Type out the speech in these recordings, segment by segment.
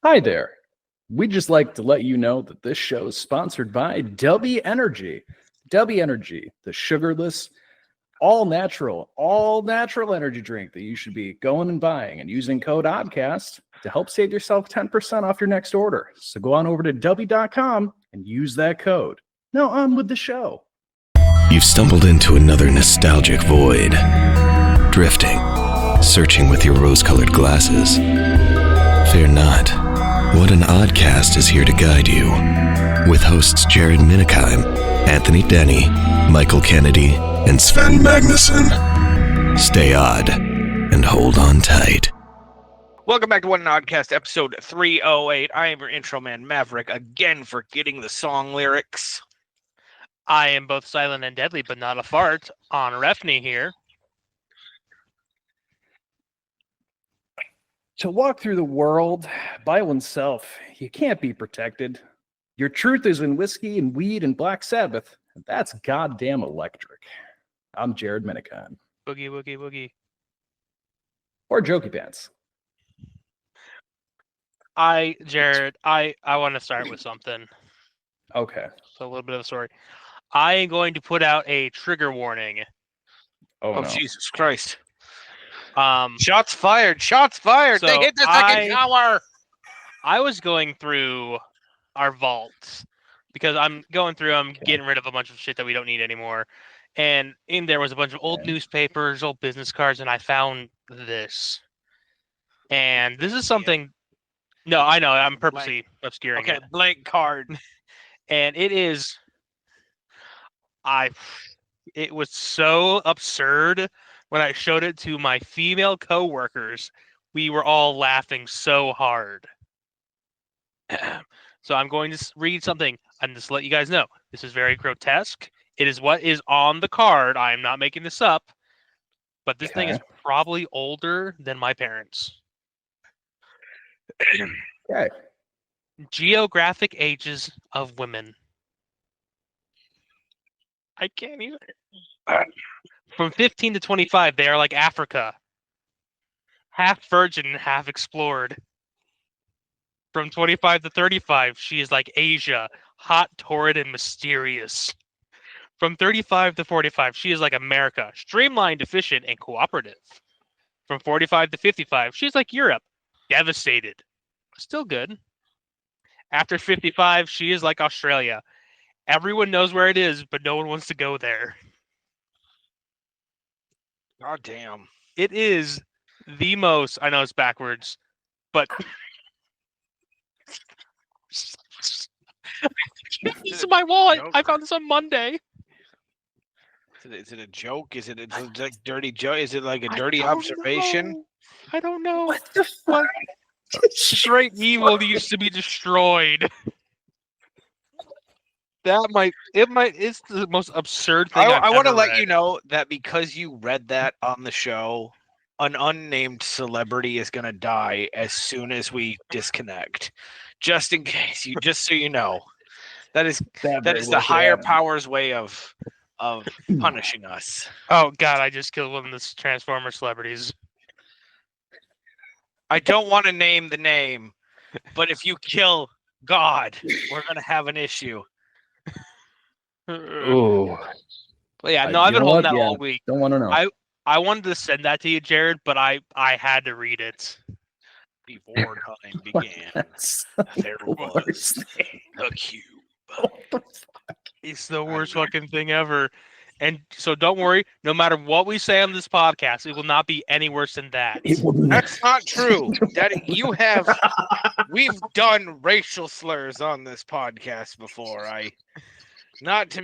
Hi there. We'd just like to let you know that this show is sponsored by W Energy. W Energy, the sugarless, all natural energy drink that you should be going and buying and using code Oddcast to help save yourself 10% off your next order. So go on over to W.com and use that code. Now on with the show. You've stumbled into another nostalgic void. Drifting, searching with your rose-colored glasses. Fear not. What an Oddcast is here to guide you. With hosts Jared Minikheim, Anthony Denny, Michael Kennedy, and Sven Magnuson. Stay odd and hold on tight. Welcome back to What an Oddcast, episode 308. I am your intro man, Maverick, again forgetting the song lyrics. I am both silent and deadly, but not a fart. On Refney here. To walk through the world by oneself, you can't be protected. Your truth is in whiskey and weed and Black Sabbath, and that's goddamn electric. I'm Jared Minikheim. Boogie, woogie, woogie. Or Jokey Pants. Jared, I want to start with something. Okay. So a little bit of a story. I am going to put out a trigger warning. Oh, no. Jesus Christ. Shots fired. So they hit the second tower. I was going through our vaults because I'm getting rid of a bunch of shit that we don't need anymore. And in there was a bunch of old newspapers, old business cards, and I found this. And this is something... No, I know. I'm purposely obscuring it. Okay, blank card. And it is... It was so absurd when I showed it to my female coworkers. We were all laughing so hard. So I'm going to read something and just let you guys know. This is very grotesque. It is what is on the card. I am not making this up. But this thing is probably older than my parents. Okay. Geographic ages of women. I can't even. From 15 to 25, they are like Africa. Half virgin, half explored. From 25 to 35, she is like Asia, hot, torrid, and mysterious. From 35 to 45, she is like America, streamlined, efficient, and cooperative. From 45 to 55, she's like Europe, devastated. Still good. After 55, she is like Australia. Everyone knows where it is, but no one wants to go there. God damn. It is the most... I know it's backwards, but... This is my wallet. I found this on Monday. Is it a joke? Is it like dirty joke? Is it like a dirty observation? I don't know. What the fuck? Straight evil needs to be destroyed. It's the most absurd thing I want to let read. you know that because you read that on the show, an unnamed celebrity is going to die as soon as we disconnect. Just in case, just so you know. That is the higher power's way of punishing us. Oh god, I just killed one of the Transformer celebrities. I don't want to name the name, but if you kill God, we're going to have an issue. Ooh. But yeah, no, I've been holding that all week. Don't want to know. I wanted to send that to you, Jared, but I had to read it. Before time began, there was a cube. What the fuck? It's the worst fucking thing ever. And so don't worry, no matter what we say on this podcast, it will not be any worse than that. That's not true. We've done racial slurs on this podcast before. Not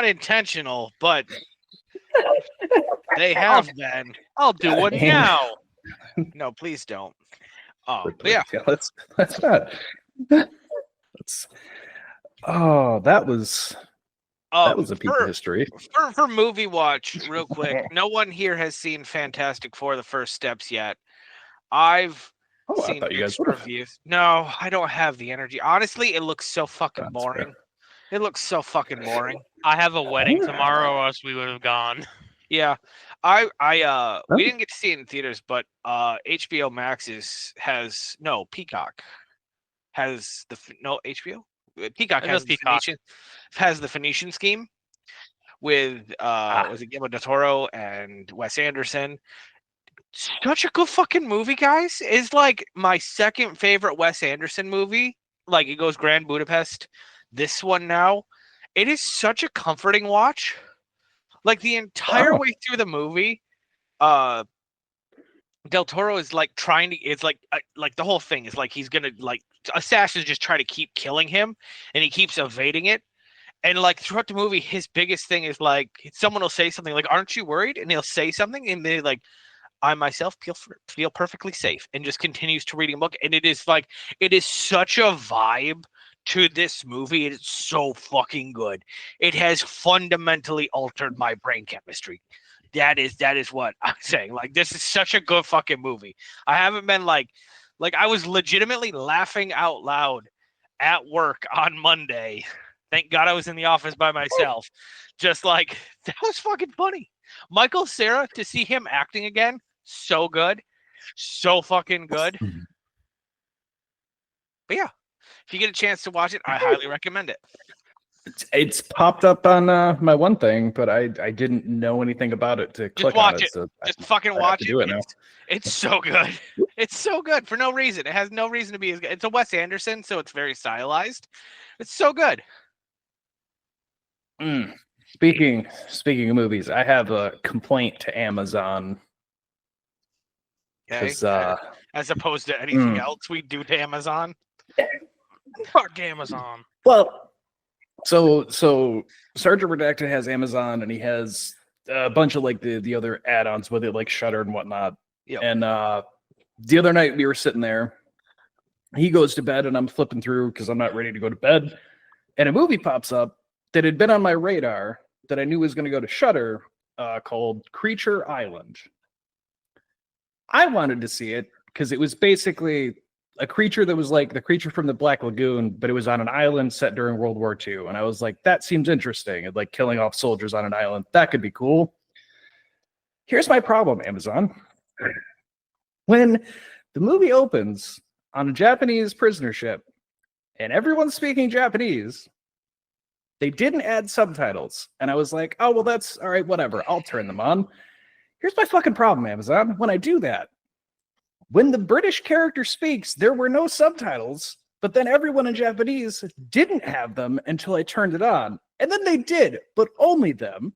intentional, but they have been. I'll do one now. No, please don't. Oh, yeah. Let's not. That was a piece of history. For movie watch, real quick. No one here has seen Fantastic Four: The First Steps yet. I've seen reviews. No, I don't have the energy. Honestly, it looks so fucking boring. Fair. It looks so fucking boring. I have a wedding tomorrow, or else we would have gone. Yeah. We didn't get to see it in theaters, but HBO Max Peacock has HBO. Peacock has the Phoenician Scheme with was it Guillermo del Toro and Wes Anderson. Such a good fucking movie, guys. It's like my second favorite Wes Anderson movie. Like it goes Grand Budapest. This one now, it is such a comforting watch. Like the entire way through the movie, Del Toro is like trying to. It's like the whole thing is like he's gonna like assassins just try to keep killing him, and he keeps evading it. And like throughout the movie, his biggest thing is like someone will say something like, "Aren't you worried?" And he'll say something, and they like, "I myself feel perfectly safe," and just continues to reading a book. And it is such a vibe to this movie. It is so fucking good. It has fundamentally altered my brain chemistry. That is what I'm saying. Like this is such a good fucking movie. I haven't been like I was legitimately laughing out loud at work on Monday. Thank God I was in the office by myself. Just like that was fucking funny. Michael Cera, to see him acting again, so good. So fucking good. But yeah, if you get a chance to watch it, I highly recommend it. It's popped up on my one thing, but I didn't know anything about it to click on it. So just fucking watch it. Do it now. It's so good. It's so good for no reason. It has no reason to be as good. It's a Wes Anderson, so it's very stylized. It's so good. Speaking of movies, I have a complaint to Amazon. Okay. As opposed to anything else we do to Amazon. Fuck Amazon. Well, so Sergeant Redacted has Amazon, and he has a bunch of like the other add-ons with it, like Shudder and whatnot. Yep. And the other night we were sitting there. He goes to bed, and I'm flipping through because I'm not ready to go to bed. And a movie pops up that had been on my radar that I knew was going to go to Shudder, called Creature Island. I wanted to see it because it was basically a creature that was like the creature from the Black Lagoon, but it was on an island set during World War II. And I was like, that seems interesting. And like killing off soldiers on an island, that could be cool. Here's my problem, Amazon. When the movie opens on a Japanese prisoner ship and everyone's speaking Japanese, they didn't add subtitles. And I was like, oh, well, that's all right, whatever. I'll turn them on. Here's my fucking problem, Amazon. When I do that, when the British character speaks, there were no subtitles, but then everyone in Japanese didn't have them until I turned it on. And then they did, but only them.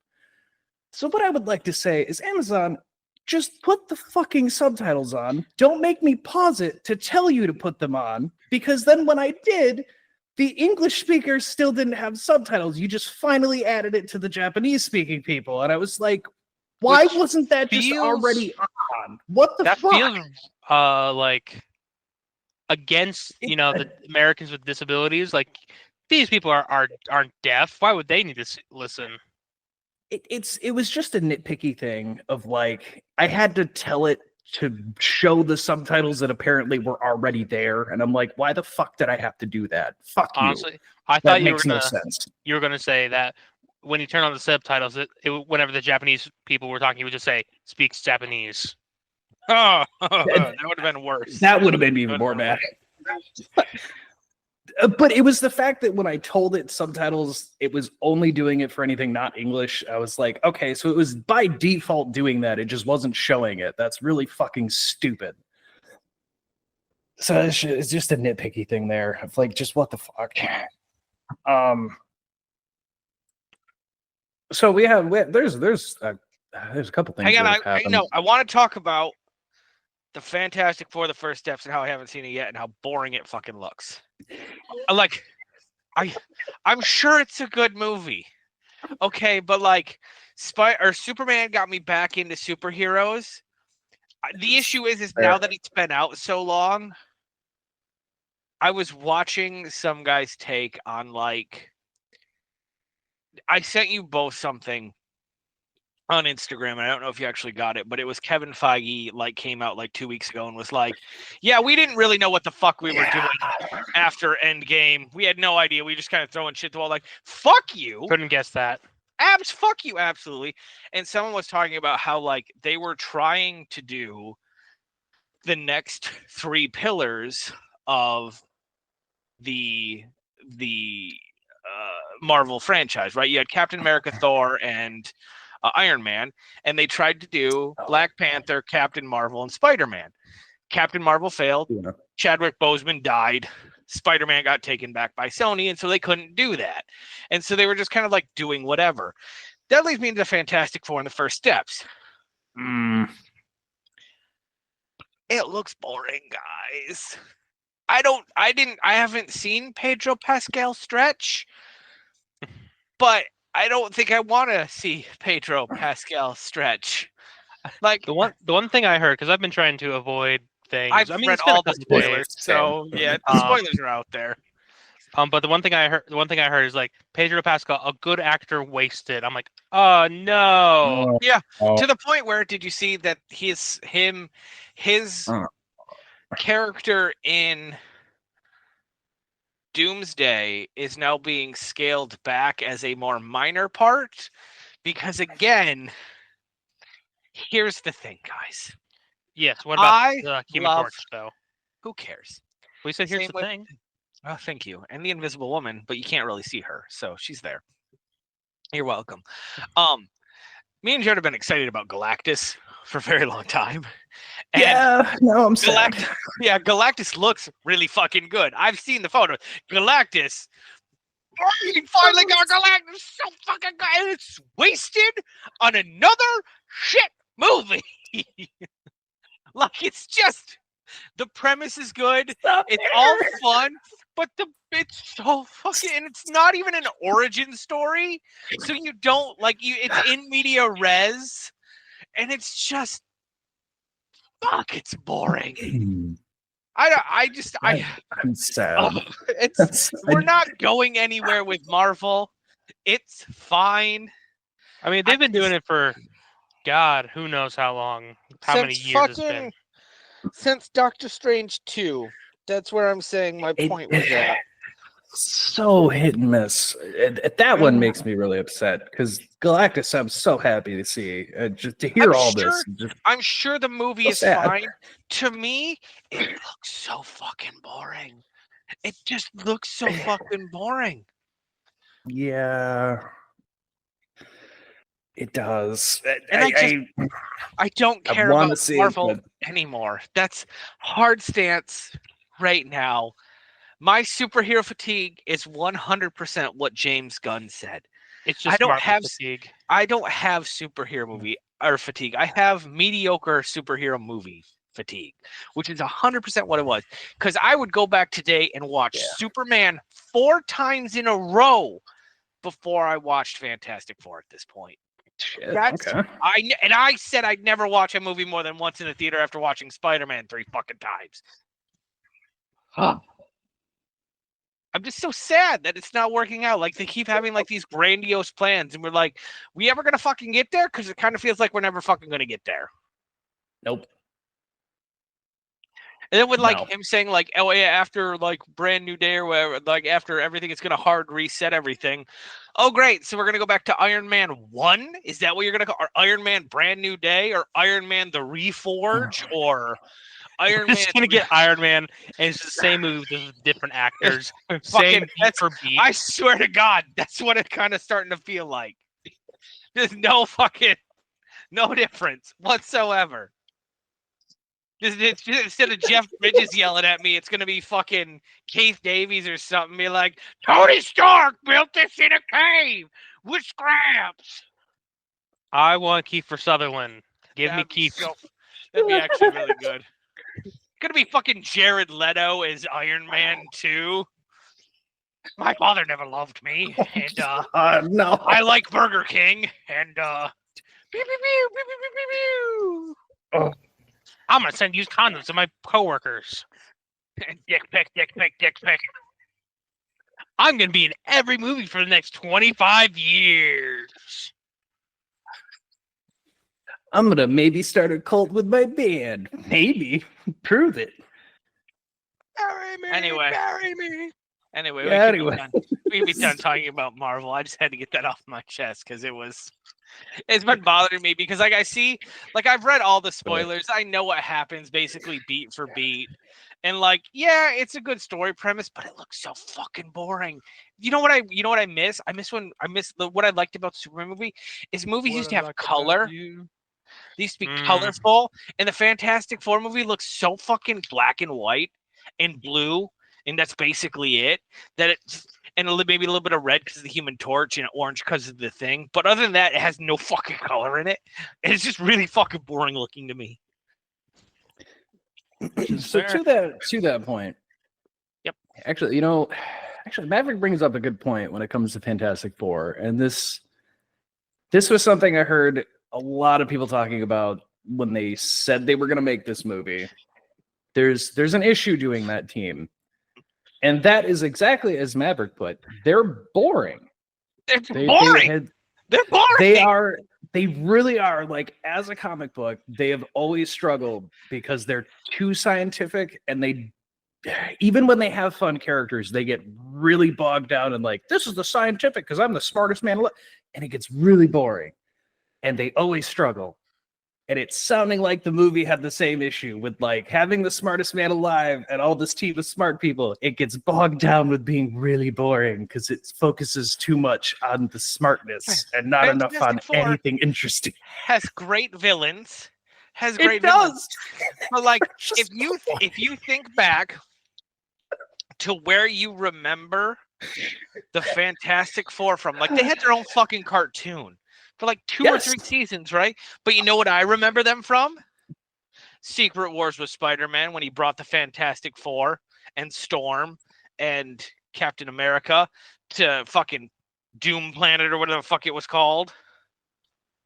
So what I would like to say is, Amazon, just put the fucking subtitles on. Don't make me pause it to tell you to put them on, because then when I did, the English speakers still didn't have subtitles. You just finally added it to the Japanese speaking people. And I was like, why wasn't that just already on? What the fuck? That feels like against, the Americans with disabilities. Like, these people aren't deaf. Why would they need to listen? It was just a nitpicky thing of like, I had to tell it to show the subtitles that apparently were already there, and I'm like, why the fuck did I have to do that? Fuck you. Honestly, I thought makes no sense. You were gonna say that when you turn on the subtitles, whenever the Japanese people were talking, you would just say "speaks Japanese." Oh, that would have been worse. That would have been even more bad. But it was the fact that when I told it subtitles, it was only doing it for anything not English. I was like, okay, so it was by default doing that. It just wasn't showing it. That's really fucking stupid. So it's just a nitpicky thing there. It's like, just what the fuck? So there's a couple things. Hang on, I want to talk about the Fantastic Four: The First Steps and how I haven't seen it yet and how boring it fucking looks. I'm sure it's a good movie. Okay, but like Superman got me back into superheroes. The issue is now that it's been out so long, I was watching some guy's take on like, I sent you both something on Instagram, and I don't know if you actually got it, but it was Kevin Feige came out 2 weeks ago and was like, yeah, we didn't really know what the fuck we were doing after Endgame. We had no idea. We just kind of throwing shit to all fuck you. Couldn't guess that. fuck you, absolutely. And someone was talking about how like they were trying to do the next 3 pillars of the Marvel franchise, right? You had Captain America, Thor, and Iron Man, and they tried to do Black Panther, Captain Marvel, and Spider-Man. Captain Marvel failed. Yeah. Chadwick Boseman died. Spider-Man got taken back by Sony, and so they couldn't do that. And so they were just kind of like doing whatever. That leads me into Fantastic Four and the First Steps. It looks boring, guys. I haven't seen Pedro Pascal stretch, but I don't think I want to see Pedro Pascal stretch. Like The one thing I heard, because I've been trying to avoid things. I've I mean, read it's been all a the couple days. spoilers, so yeah, the spoilers are out there. But the one thing I heard is like Pedro Pascal, a good actor, wasted. I'm like, oh no. Yeah, Oh. to the point where did you see that his character in Doomsday is now being scaled back as a more minor part? Because again, here's the thing, guys. Yes. What about I Human love- Torch though? Who cares? We said here's Same the with- thing. Oh, thank you. And the Invisible Woman, but you can't really see her, so she's there. You're welcome. Me and Jared have been excited about Galactus for a very long time. And Yeah, no, I'm sad. Galactus looks really fucking good. I've seen the photo. Galactus. We finally got Galactus. So fucking good. And it's wasted on another shit movie. Like, it's just, the premise is good. It's all fun, but it's so fucking, and it's not even an origin story. So you don't, like, it's in media res, and it's just, fuck, it's boring. I'm sad. We're not going anywhere with Marvel. It's fine. I mean, they've been doing it for God, who knows how long, how many years it's been. Since Doctor Strange 2. That's where I'm saying my point was at. So hit and miss. That one makes me really upset because Galactus, I'm so happy to see. Just to hear this. I'm sure the movie So is sad. fine. To me, it looks so fucking boring. It just looks so fucking boring. Yeah. It does. And I don't care want about to see it, Marvel but- anymore. That's hard stance right now. My superhero fatigue is 100% what James Gunn said. It's just I don't Marvel have fatigue. I don't have superhero movie or fatigue. I have mediocre superhero movie fatigue, which is 100% what it was. Because I would go back today and watch Superman 4 times in a row before I watched Fantastic Four at this point. Shit, Okay. I said I'd never watch a movie more than once in the theater after watching Spider-Man 3 fucking times. I'm just so sad that it's not working out. Like, they keep having like these grandiose plans, and we're like, we ever gonna fucking get there? Because it kind of feels like we're never fucking gonna get there. Nope. And then with like him saying like, oh yeah, after like Brand New Day or whatever, like after everything, it's gonna hard reset everything. Oh great, so we're gonna go back to Iron Man 1? Is that what you're gonna call, or Iron Man Brand New Day, or Iron Man the Reforge, or Iron We're Man? just gonna get Iron Man, and it's the same movie with just different actors. Same Fucking, beat for beat. I swear to God, that's what it's kind of starting to feel like. There's no difference whatsoever. Instead of Jeff Bridges yelling at me, it's gonna be fucking Keith Davies or something. Be like, Tony Stark built this in a cave with scraps. I want Kiefer Sutherland. Give me That'd be Keith. That'd be actually really good. It's gonna be fucking Jared Leto as Iron Man 2. My father never loved me, and no. I like Burger King, and pew, pew, pew, pew, pew, pew, pew. Oh. I'm gonna send used condoms to my coworkers. Dick pic, dick pic, dick pic. I'm gonna be in every movie for the next 25 years. I'm gonna maybe start a cult with my band. Maybe. Prove it. Marry me, Anyway. marry me. Anyway, Yeah, we can be done talking about Marvel. I just had to get that off my chest because it's been bothering me because like I see, like I've read all the spoilers. I know what happens basically beat for beat. And like, yeah, it's a good story premise, but it looks so fucking boring. You know what I miss? What I liked about the Superman movie is movies used to have color. They used to be colorful, and the Fantastic Four movie looks so fucking black and white and blue, and that's basically it. And maybe a little bit of red because of the Human Torch and orange because of the Thing. But other than that, it has no fucking color in it. And it's just really fucking boring looking to me. So to that point. Yep. Actually, Maverick brings up a good point when it comes to Fantastic Four, and this was something I heard a lot of people talking about when they said they were going to make this movie. There's an issue doing that team, and that is exactly as Maverick put. They're boring. They're boring. They're boring. They really are. Like, as a comic book, they have always struggled because they're too scientific, and they, even when they have fun characters, they get really bogged down and like, this is the scientific because I'm the smartest man alive, and it gets really boring, and they always struggle. And it's sounding like the movie had the same issue with like having the smartest man alive and all this team of smart people. It gets bogged down with being really boring because it focuses too much on the smartness and not enough on anything interesting. Has great villains. Villains. But like, if you think back to where you remember the Fantastic Four from, like they had their own fucking cartoon for like 2 or 3 seasons, right? But you know what I remember them from? Secret Wars with Spider-Man when he brought the Fantastic Four and Storm and Captain America to fucking Doom Planet or whatever the fuck it was called.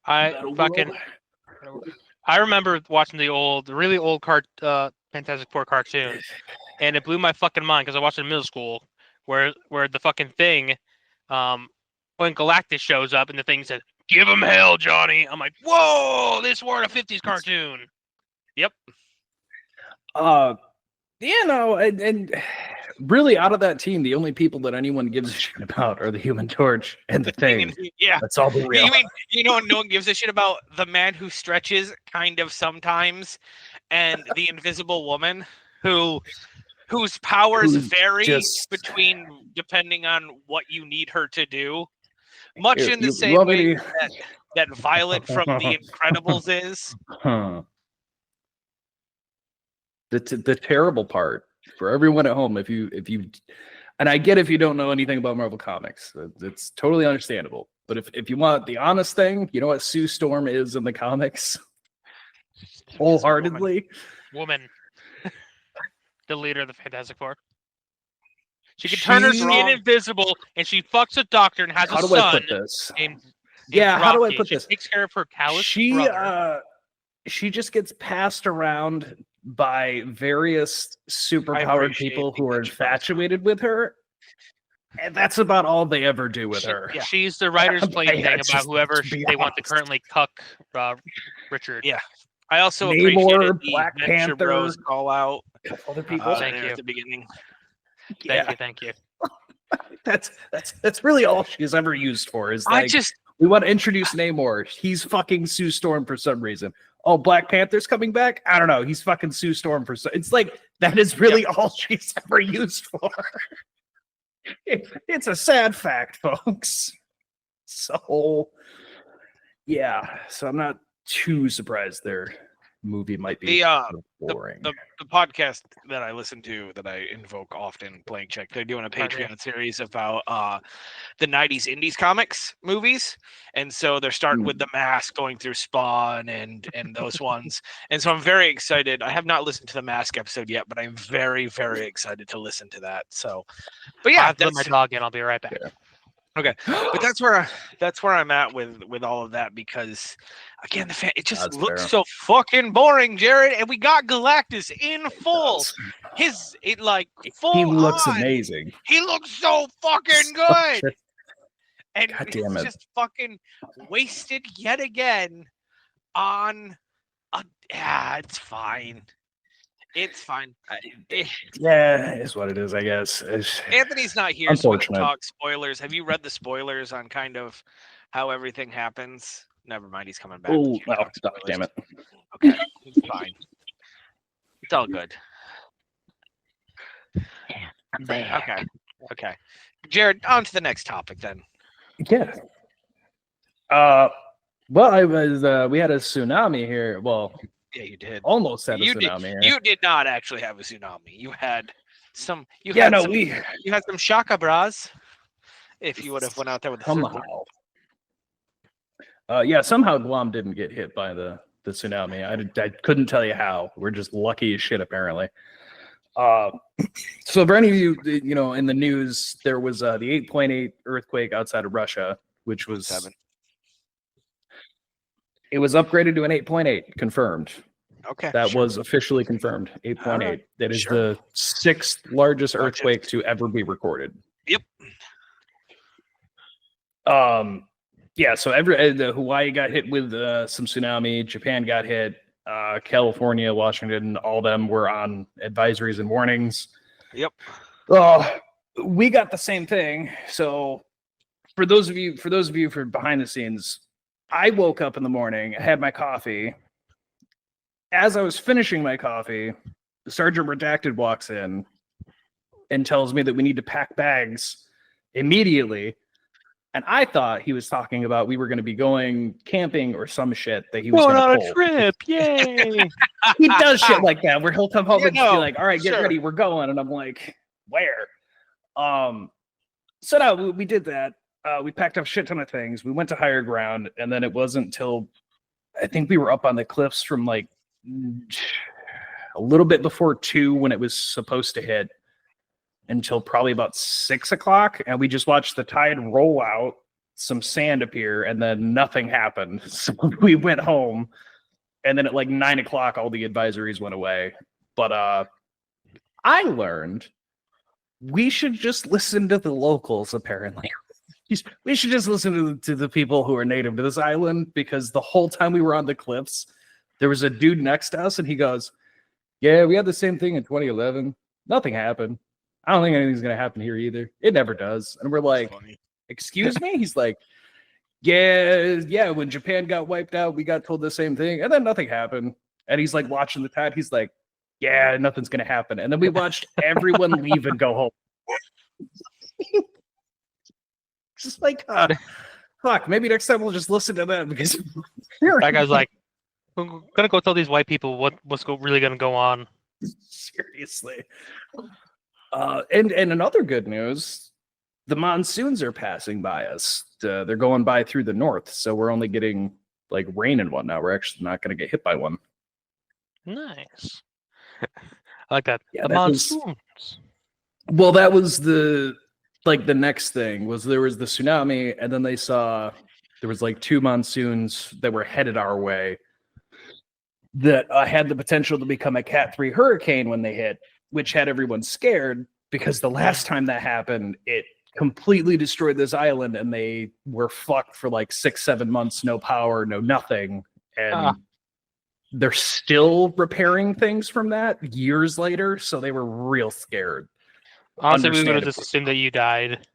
I remember watching the really old Fantastic Four cartoons, and it blew my fucking mind because I watched it in middle school where the fucking Thing, when Galactus shows up and the Thing says, "Give him hell, Johnny." I'm like, whoa, this were a 50s cartoon. Yep. And really out of that team, the only people that anyone gives a shit about are the Human Torch and the Thing. Yeah. That's all the real. No one gives a shit about the man who stretches kind of sometimes and the Invisible Woman whose powers vary depending on what you need her to do. Much in the same way that Violet from The Incredibles is. The terrible part for everyone at home, if you, and I get if you don't know anything about Marvel Comics, it's totally understandable. But if you want the honest thing, you know what Sue Storm is in the comics? Wholeheartedly, woman. The leader of the Fantastic Four. She can turn her skin invisible, and she fucks a doctor and has a son. How do I put this? Named how do I put this? She takes care of her callous brother. She just gets passed around by various superpowered people who are infatuated with her, and that's about all they ever do with her. Yeah. She's the writer's plaything about whoever they want to currently cuck Richard. Yeah. I also Namor, Black Panther, Bros call out other people. Thank you at the beginning. Thank you. That's really all she's ever used for. Is like, we want to introduce Namor. He's fucking Sue Storm for some reason. Oh, Black Panther's coming back? I don't know. He's fucking Sue Storm for some. It's like that is really all she's ever used for. It's a sad fact, folks. So yeah. So I'm not too surprised their movie might be boring. The podcast that I listen to, that I invoke often, Blank Check, they're doing a Patreon series about the 90s indies comics movies, and so they're starting with The Mask, going through Spawn and those ones, and so I'm very excited. I have not listened to the Mask episode yet, but I'm very, very excited to listen to that. So, but yeah, let my dog in. I'll be right back. Yeah. Okay, but that's where I'm at with all of that, because again, it just looks so fucking boring, Jared. And we got Galactus in full. He looks amazing. He looks so fucking good. And he's just fucking wasted yet again on it's fine. It's fine. Yeah, it's what it is, I guess. Anthony's not here, so we can Unfortunate. talk spoilers. Have you read the spoilers on kind of how everything happens? Never mind, he's coming back. Oh, We can't talk spoilers. damn it. Okay, it's fine. It's all good. I'm there. Okay. Jared, on to the next topic then. Yeah. Well, I was. We had a tsunami here. Well, Yeah, you did. almost had a You tsunami here. You did not actually have a tsunami. You had some. You yeah, had no, some, we You had some shaka bras. If you would have went out there with a somehow. surfboard. Yeah, somehow Guam didn't get hit by the tsunami. I couldn't tell you how. We're just lucky as shit, apparently. So for any of you, in the news, there was the 8.8 earthquake outside of Russia, which was 7. It was upgraded to an 8.8, confirmed. Okay. That sure. was officially confirmed. 8.8. Alright, That is sure. the 6th largest Largest. earthquake to ever be recorded. Yep. Yeah, so the Hawaii got hit with some tsunami. Japan got hit. California, Washington, all them were on advisories and warnings. Yep. We got the same thing. So for those of you for behind the scenes, I woke up in the morning, had my coffee. As I was finishing my coffee, Sergeant Redacted walks in and tells me that we need to pack bags immediately. And I thought he was talking about we were going to be going camping or some shit that he was Going on going to a pull. trip, yay! He does shit like that where he'll come home Yeah, and just be no, like, all right, get sure. ready, we're going. And I'm like, where? So no, we did that. We packed up a shit ton of things. We went to higher ground, and then it wasn't until I think we were up on the cliffs from like a little bit before 2 when it was supposed to hit until probably about 6 o'clock, and we just watched the tide roll out, some sand appear, and then nothing happened. So we went home, and then at like 9 o'clock, all the advisories went away. But I learned we should just listen to the locals, apparently. We should just listen to the people who are native to this island, because the whole time we were on the cliffs, there was a dude next to us, and he goes, yeah, we had the same thing in 2011. Nothing happened. I don't think anything's going to happen here either. It never does. And we're like, excuse me? He's like, yeah, when Japan got wiped out, we got told the same thing, and then nothing happened. And he's like watching the tide. He's like, yeah, nothing's going to happen. And then we watched everyone leave and go home. Just like, fuck, maybe next time we'll just listen to them, because That guy's like, I'm gonna go tell these white people what's really gonna go on. seriously. And another good news, the monsoons are passing by us. They're going by through the north, so we're only getting like rain and whatnot. We're actually not going to get hit by one. Nice. I like that. Yeah, The that was- monsoons. Well, that was the next thing was there was the tsunami, and then they saw there was like 2 monsoons that were headed our way that had the potential to become a Cat 3 hurricane when they hit, which had everyone scared because the last time that happened, it completely destroyed this island, and they were fucked for like 6-7 months, no power, no nothing. And they're still repairing things from that years later, so they were real scared. Honestly, we would have Understandably. just assumed that you died.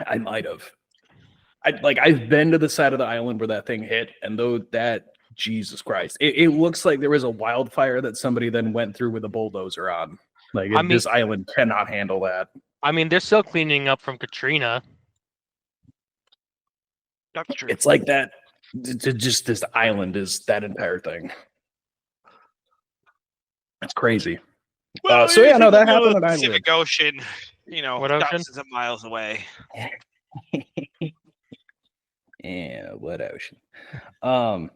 I might have. I've been to the side of the island where that thing hit, and though that, Jesus Christ, it looks like there was a wildfire that somebody then went through with a bulldozer on. Like, I mean- this island cannot handle that. I mean, they're still cleaning up from Katrina. That's true. It's like that. Just this island is that entire thing. It's crazy. So yeah, no, that happened in Pacific Ocean, What ocean? thousands of miles away. Yeah, what ocean? I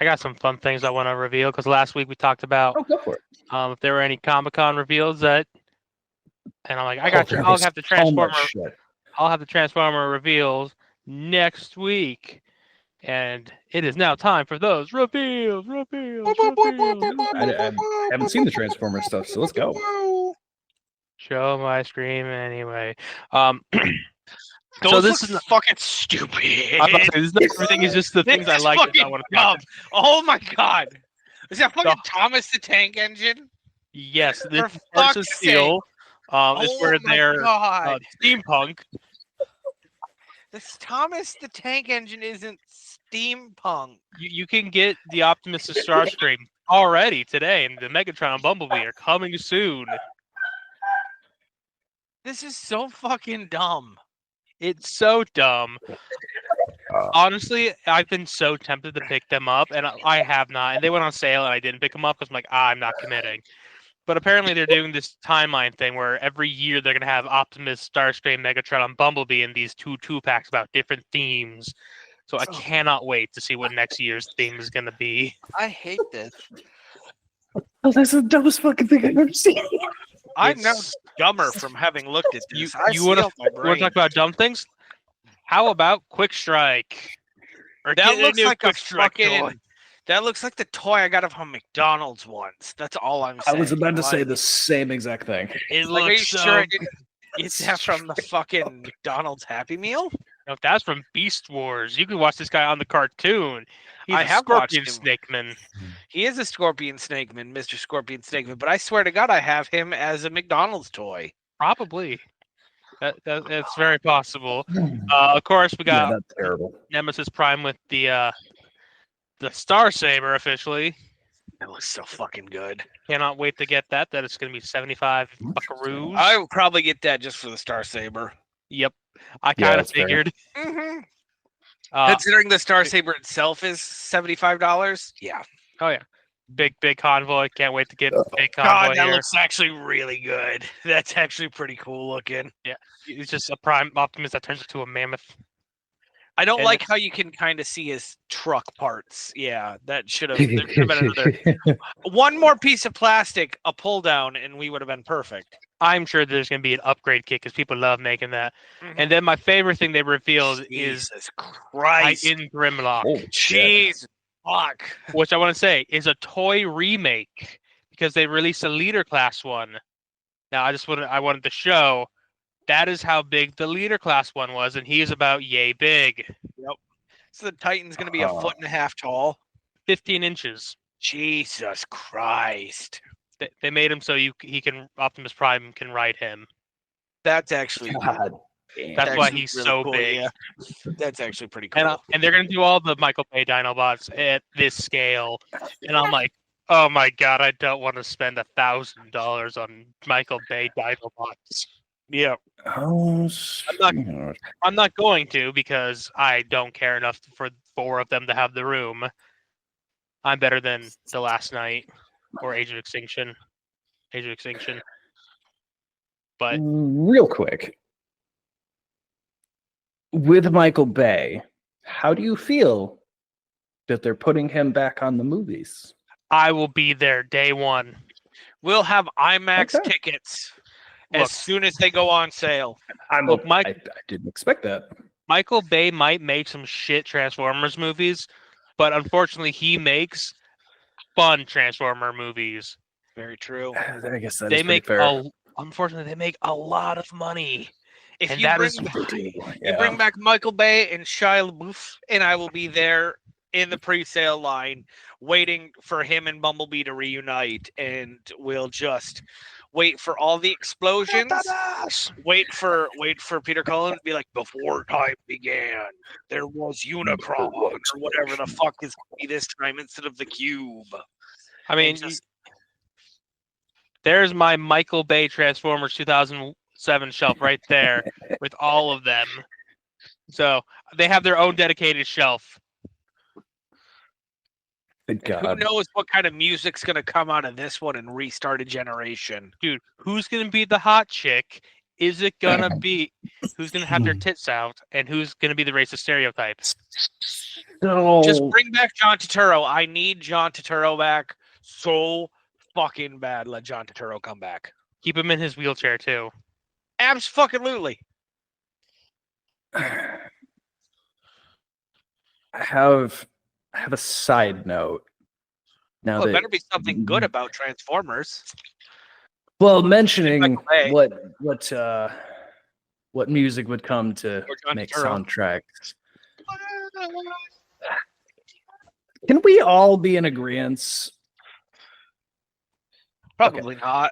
got some fun things I want to reveal because last week we talked about Oh, go for it. if there were any Comic-Con reveals and I'm like, I got there I'll was have the so much Transformer. shit. I'll have the Transformer reveals next week, and it is now time for those reveals. I haven't seen the Transformer stuff, so let's go. Show my screen anyway. Those this look is fucking stupid. I'm about to say, this is not everything is just the This things I is like that I fucking want to talk dumb. Oh my god. Is that fucking The- Thomas the Tank Engine? Yes, this For is Hearts of fuck's Steel. It's Oh where my they're god. steampunk. This Thomas the Tank Engine isn't steampunk. You can get the Optimus and Starscream already today, and the Megatron and Bumblebee are coming soon. This is so fucking dumb. It's so dumb. Honestly, I've been so tempted to pick them up, and I have not. And they went on sale, and I didn't pick them up because I'm like, I'm not committing. But apparently, they're doing this timeline thing where every year they're going to have Optimus, Starscream, Megatron, and Bumblebee in these two packs about different themes. So I cannot wait to see what next year's theme is going to be. I hate this. Oh, that's the dumbest fucking thing I've ever seen. I'm now It's- dumber from having looked at You this. I you want feel my to brain. talk about dumb things? How about Quick Strike? Or That get looks new like a Quick Strike toy. fucking. That looks like the toy I got from McDonald's once. That's all I'm saying. I was about to say Like, the same exact thing. It Like, are you looks so. sure I didn't get that from the fucking McDonald's Happy Meal? No, that's from Beast Wars. You can watch this guy on the cartoon. He's I a have watched Scorpion him. Snakeman. He is a Scorpion Snakeman, Mr. Scorpion Snakeman, but I swear to God, I have him as a McDonald's toy. Probably. That's very possible. Of course, we Yeah, got that's terrible. Nemesis Prime with the Star Saber officially. That looks so fucking good. Cannot wait to get that. That it's going to be 75 buckaroos. I would probably get that just for the Star Saber. Yep. I Yeah, kind of that's fair. figured. Mm-hmm. Uh, Considering the Star Saber itself is $75. Yeah. oh, yeah. Big convoy. Can't wait to get big God, convoy that here. looks actually really good. That's actually pretty cool looking. It's just a Prime Optimus that turns into a mammoth. I don't And like it's- how you can kind of see his truck parts. Yeah, that should have been another one more piece of plastic, a pull down, and we would have been perfect. I'm sure there's going to be an upgrade kit because people love making that. Mhm. And then my favorite thing they revealed is Jesus Christ. Titan Grimlock, Oh, shit. Jeez. Fuck. which I want to say is a toy remake because they released a leader class one. Now I wanted to show that is how big the leader class one was, and he is about yay big, So the Titan's going to be a foot and a half tall. 15 inches. Jesus Christ. They made him so Optimus Prime can ride him. That's actually God damn. That's why actually he's really so cool, big. yeah. That's actually pretty cool. And they're gonna do all the Michael Bay Dinobots at this scale, and I'm like, oh my god, I don't want to spend $1,000 on Michael Bay Dinobots. Yeah. Oh, I'm not going to because I don't care enough for 4 of them to have the room. I'm better than The Last Night or Age of Extinction. But real quick, with Michael Bay, how do you feel that they're putting him back on the movies? I will be there day one. We'll have IMAX Okay. tickets Look. as soon as they go on sale. Look, Mike- I didn't expect that. Michael Bay might make some shit Transformers movies, but unfortunately he makes fun Transformer movies. Very true. I guess that They is pretty make fair. unfortunately they make a lot of money. If And you that bring, is- you bring back Michael Bay and Shia LaBeouf, and I will be there in the pre-sale line waiting for him and Bumblebee to reunite, and we'll just wait for all the explosions. Wait for Peter Cullen to be like, before time began, there was Unicron or whatever the fuck is gonna be this time instead of the cube. I mean, And just- there's my Michael Bay Transformers 2007 shelf right there with all of them. So they have their own dedicated shelf. Thank Who God. knows what kind of music's gonna come out of this one and restart a generation? Dude, who's going to be the hot chick? Is it going to be who's going to have their tits out and who's going to be the racist stereotypes? So, Just bring back John Turturro. I need John Turturro back so fucking bad. Let John Turturro come back. Keep him in his wheelchair too. Absolutely. I have a side note. Now Well, it that better be something good about Transformers. well, mentioning Michael Bay. what what music would come to Or John make Turturro. soundtracks. Can we all be in agreement? Probably not.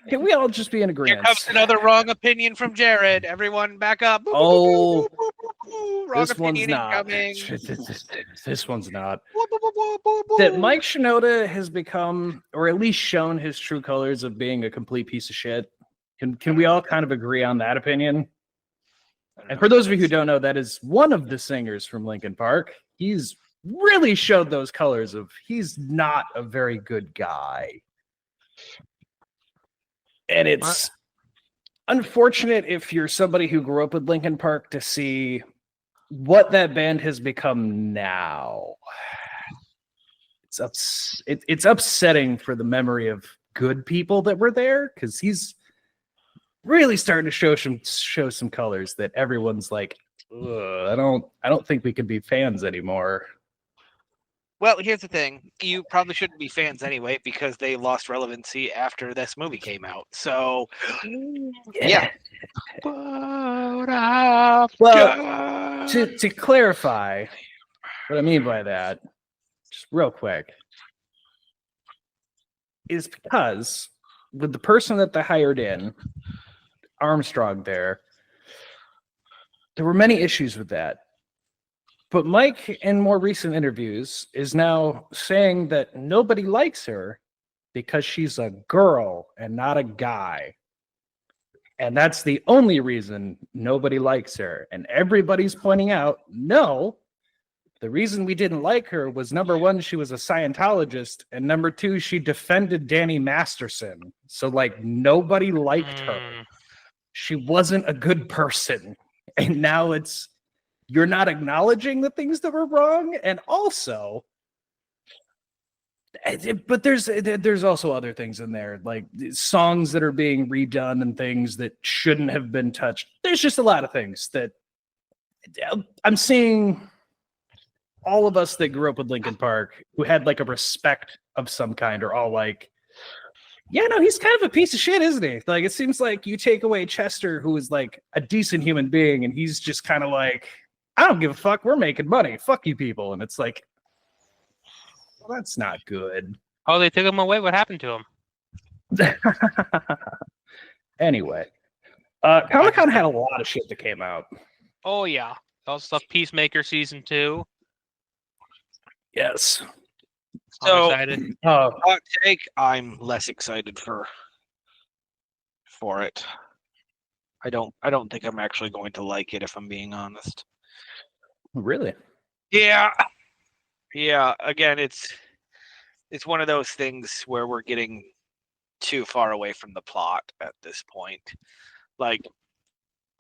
Can we all just be in Here agreement? comes another wrong opinion from Jared. Everyone back up. Boo, boo, boo, Oh, boo, boo, boo, boo. Wrong this one's opinion not. incoming. This one's not. Boo, boo, boo, boo, boo, boo. That Mike Shinoda has become, or at least shown his true colors of being a complete piece of shit. Can we all kind of agree on that opinion? And for those of you who don't know, that is one of the singers from Linkin Park. He's really showed those colors of he's not a very good guy. And it's unfortunate if you're somebody who grew up with Linkin Park to see what that band has become now. It's upsetting for the memory of good people that were there, because he's really starting to show some colors that everyone's like, I don't think we can be fans anymore. Well, here's the thing. You probably shouldn't be fans anyway because they lost relevancy after this movie came out. So, yeah. Well, to clarify what I mean by that, just real quick, is because with the person that they hired in, Armstrong there were many issues with that. But Mike, in more recent interviews, is now saying that nobody likes her because she's a girl and not a guy. And that's the only reason nobody likes her. And everybody's pointing out, no, the reason we didn't like her was, number one, she was a Scientologist, and number two, she defended Danny Masterson. So, like, nobody liked her. She wasn't a good person. And now you're not acknowledging the things that were wrong. And also, but there's also other things in there, like songs that are being redone and things that shouldn't have been touched. There's just a lot of things that I'm seeing. All of us that grew up with Linkin Park, who had like a respect of some kind, are all like, yeah, no, he's kind of a piece of shit, isn't he? Like, it seems like you take away Chester, who is like a decent human being, and he's just kind of like, I don't give a fuck. We're making money. Fuck you people. And it's like, well, that's not good. Oh, they took him away. What happened to him? Anyway, Comic-Con had a lot of shit that came out. Oh, yeah. All stuff Peacemaker Season 2. Yes. So, I'm excited. hot take, I'm less excited for it. I don't think I'm actually going to like it, if I'm being honest. Really? Yeah. Again, it's one of those things where we're getting too far away from the plot at this point. Like,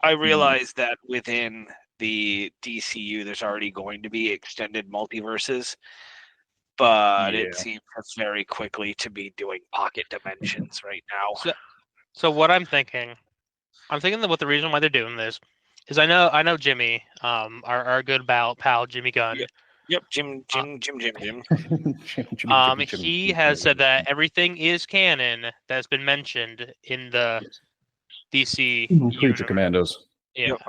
I realize that within the DCU, there's already going to be extended multiverses, but it seems very quickly to be doing pocket dimensions right now. So what I'm thinking that what the reason why they're doing this is I know Jimmy, our good pal Jimmy Gunn. Yep, Jim. He has said that everything is canon that's been mentioned in the DC Creature Commandos. Yeah. Yep.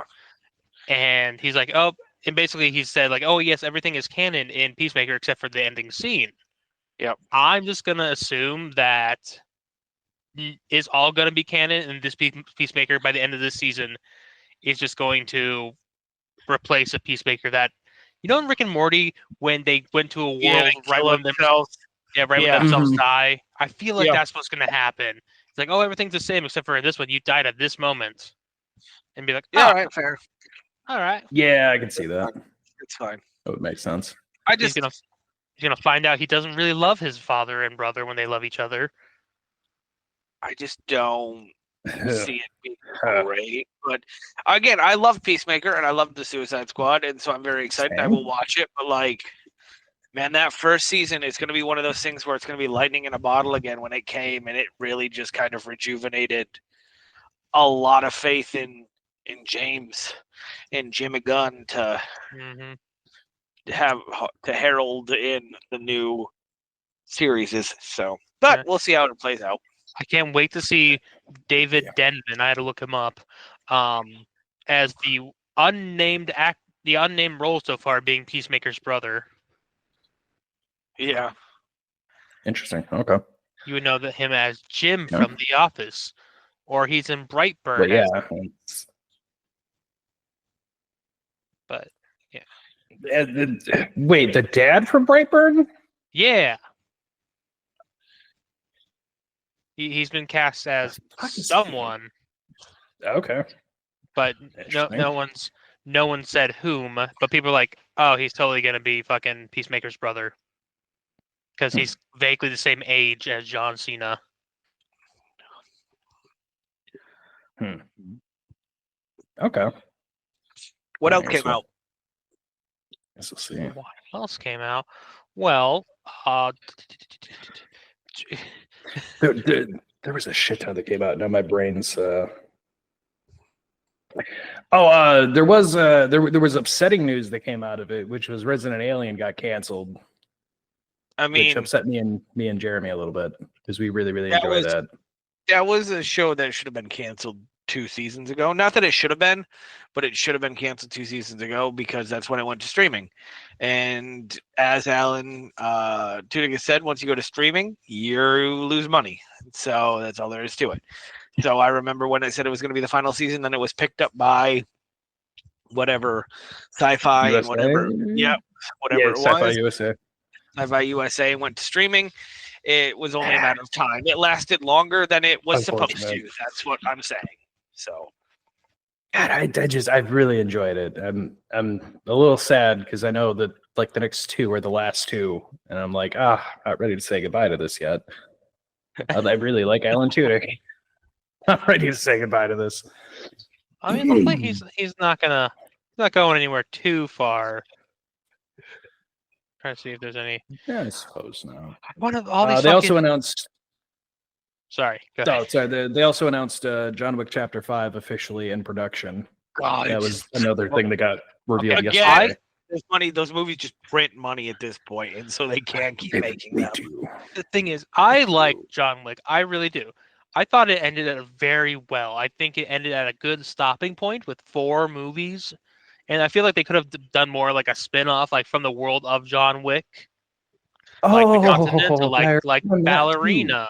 And he's like, oh, and basically he said like, oh yes, everything is canon in Peacemaker except for the ending scene. Yep. I'm just gonna assume that is all gonna be canon, and this Peacemaker by the end of this season is just going to replace a Peacemaker that, you know, in Rick and Morty when they went to a world right when themselves die. I feel like that's what's gonna happen. It's like, oh, everything's the same except for in this one, you died at this moment, and be like, all right, fair. All right. Yeah, I can see that. It's fine. That would make sense. He's gonna find out he doesn't really love his father and brother when they love each other. I just don't see it being great. But again, I love Peacemaker and I love the Suicide Squad, and so I'm very excited. Same. I will watch it. But like, man, that first season is going to be one of those things where it's going to be lightning in a bottle again when it came, and it really just kind of rejuvenated a lot of faith in James and Jimmy Gunn to herald in the new series. So, but we'll see how it plays out. I can't wait to see David Denman. I had to look him up. As the unnamed role so far being Peacemaker's brother. Yeah. Interesting. Okay. You would know that him as Jim from The Office, or he's in Brightburn. But yeah. But yeah. Wait, the dad from Brightburn? Yeah. He's been cast as someone. Okay. But no one said whom. But people are like, oh, he's totally gonna be fucking Peacemaker's brother. Because he's vaguely the same age as John Cena. Okay. What else came out? Let's see. What else came out? Well, there was a shit ton that came out. Now my brain's. There was upsetting news that came out of it, which was Resident Alien got canceled. I mean, which upset me and Jeremy a little bit because we really enjoyed that. That was a show that should have been canceled 2 seasons ago. Not that it should have been, but it should have been canceled 2 seasons ago because that's when it went to streaming. And as Alan Tudyk said, once you go to streaming, you lose money. So that's all there is to it. So I remember when it said it was going to be the final season, then it was picked up by whatever Sci-Fi USA? and whatever. Yeah, whatever it was. Sci-Fi USA. Sci-Fi USA went to streaming. It was only a matter of time. It lasted longer than it was supposed to. That's what I'm saying. So, God, I've really enjoyed it. I'm a little sad because I know that like the next 2 are the last 2, and I'm like, not ready to say goodbye to this yet. I really like Alan Tudyk. I'm ready to say goodbye to this. I mean, hopefully he's not going anywhere too far. Trying to see if there's any. Yeah, I suppose no. One of all these. They also announced. Sorry. Go ahead. Oh, sorry. They also announced John Wick Chapter 5 officially in production. God, that was another thing that got revealed yesterday. There's money. Those movies just print money at this point, and so they can't keep making them. The thing is, I like John Wick. I really do. I thought it ended very well. I think it ended at a good stopping point with 4 movies. And I feel like they could have done more like a spin-off, like from the world of John Wick. Like the Continental, like Ballerina.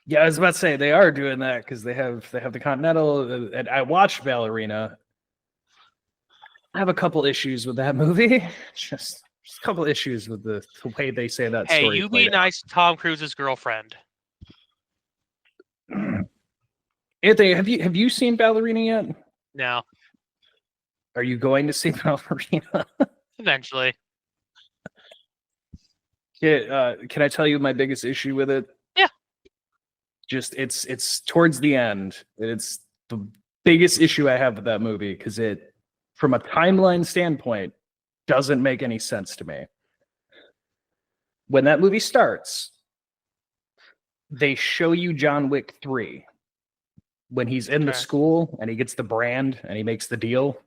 Yeah, I was about to say they are doing that because they have the Continental, and I watched Ballerina. I have a couple issues with that movie. Just a couple issues with the way they say that story. Hey, you be nice to Tom Cruise's girlfriend. Anthony, have you seen Ballerina yet? No. Are you going to see Ballerina? Eventually. Can I tell you my biggest issue with it? Yeah. Just it's towards the end. It's the biggest issue I have with that movie because it, from a timeline standpoint, doesn't make any sense to me. When that movie starts, they show you John Wick 3 when he's in the school and he gets the brand and he makes the deal.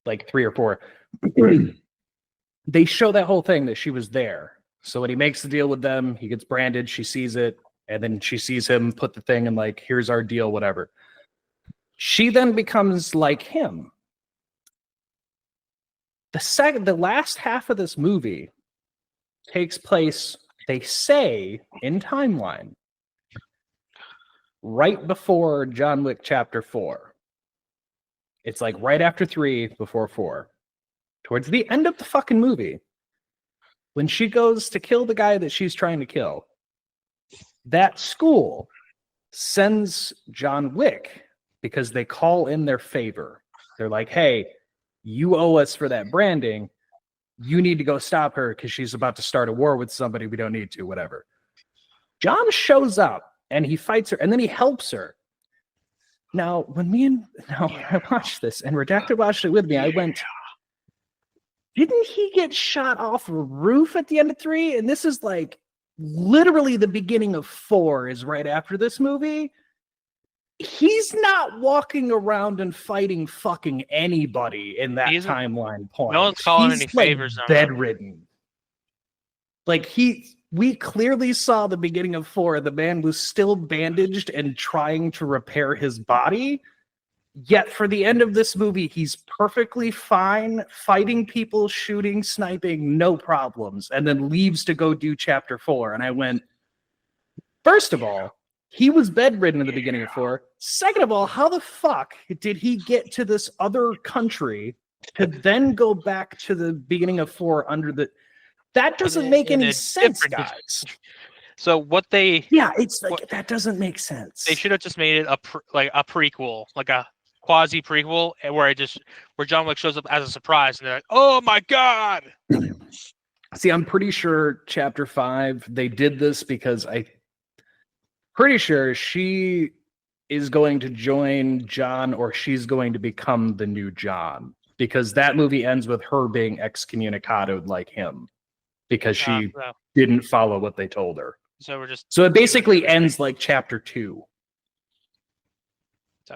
Like 3 or 4. They show that whole thing that she was there. So when he makes the deal with them, he gets branded, she sees it, and then she sees him put the thing in like, here's our deal, whatever. She then becomes like him. The last half of this movie takes place, they say, in timeline, right before John Wick Chapter 4. It's like right after 3, before 4. Towards the end of the fucking movie, when she goes to kill the guy that she's trying to kill, that school sends John Wick because they call in their favor. They're like, hey, you owe us for that branding. You need to go stop her because she's about to start a war with somebody we don't need to, whatever. John shows up and he fights her and then he helps her. Now, when I watched this and Redacted watched it with me, I went, didn't he get shot off a roof at the end of 3? And this is like literally the beginning of 4 is right after this movie. He's not walking around and fighting fucking anybody in that timeline point. No one's calling any favors on him. Bedridden. Like we clearly saw the beginning of 4. The man was still bandaged and trying to repair his body. Yet for the end of this movie, he's perfectly fine, fighting people, shooting, sniping, no problems, and then leaves to go do chapter 4. And I went, first of all, he was bedridden in the beginning of 4. Second of all, how the fuck did he get to this other country to then go back to the beginning of 4 under the... That doesn't make any sense, guys. So what they... Yeah, it's like, that doesn't make sense. They should have just made it a prequel, like a quasi prequel, where John Wick shows up as a surprise, and they're like, "Oh my god!" See, I'm pretty sure chapter 5 they did this because I'm pretty sure she is going to join John, or she's going to become the new John, because that movie ends with her being excommunicated like him because she didn't follow what they told her. So it basically ends like chapter 2.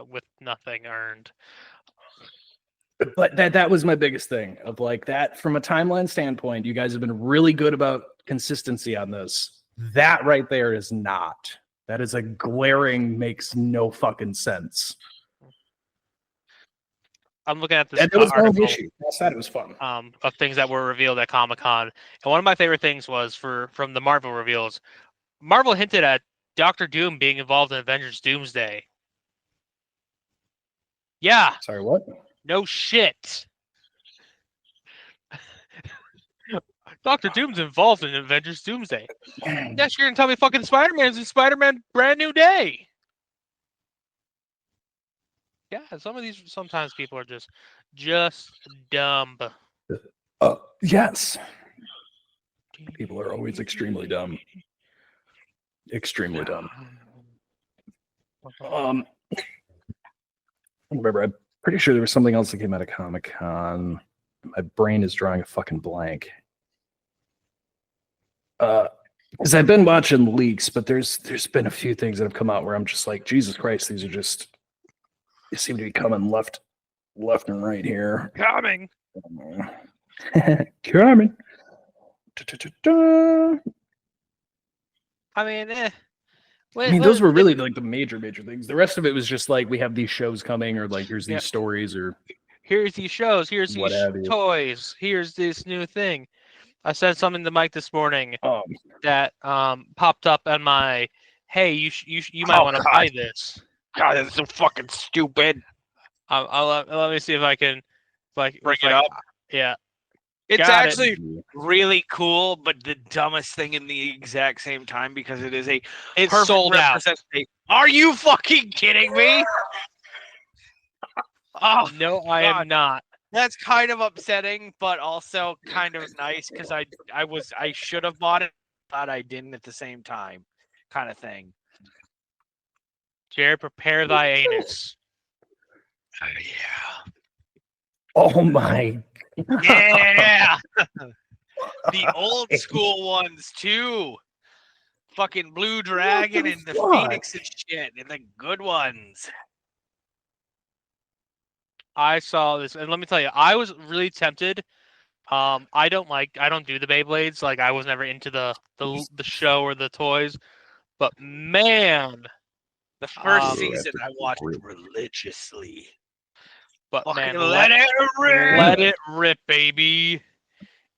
With nothing earned. But that was my biggest thing of like that from a timeline standpoint. You guys have been really good about consistency on this. That right there is not. That is a glaring, makes no fucking sense. I'm looking at this and it was article no issue. I said it was fun. Of things that were revealed at Comic-Con. And one of my favorite things was from the Marvel reveals. Marvel hinted at Doctor Doom being involved in Avengers Doomsday. Yeah. Sorry, what? No shit. Dr. Doom's involved in Avengers Doomsday. Yes, you're gonna tell me fucking Spider-Man's in Spider-Man Brand New Day. Yeah, sometimes people are just dumb. Yes. People are always extremely dumb. Extremely dumb. Remember, I'm pretty sure there was something else that came out of Comic-Con. My brain is drawing a fucking blank. Because I've been watching leaks, but there's been a few things that have come out where I'm just like, Jesus Christ, these are just, they seem to be coming left and right here. Coming. Coming. I mean, those were really like the major things. The rest of it was just like, we have these shows coming, or like, here's these stories, or here's these shows, here's these toys, here's this new thing. I said something to Mike this morning that popped up on my, hey, you might want to buy this. God, that's so fucking stupid. Let me see if I can bring it up. Yeah. It's actually really cool, but the dumbest thing in the exact same time, because it's sold out. Are you fucking kidding me? Oh no, I am not. That's kind of upsetting, but also kind of nice, because I should have bought it, but I didn't at the same time, kind of thing. Jared, prepare thy anus. Yeah. Oh my. Yeah. The old school ones too. Fucking Blue Dragon and the Phoenix and shit, and the good ones. I saw this, and let me tell you, I was really tempted. I don't do the Beyblades. Like, I was never into the show or the toys. But man, the first season I watched religiously. But man, let it rip! Let it rip, baby.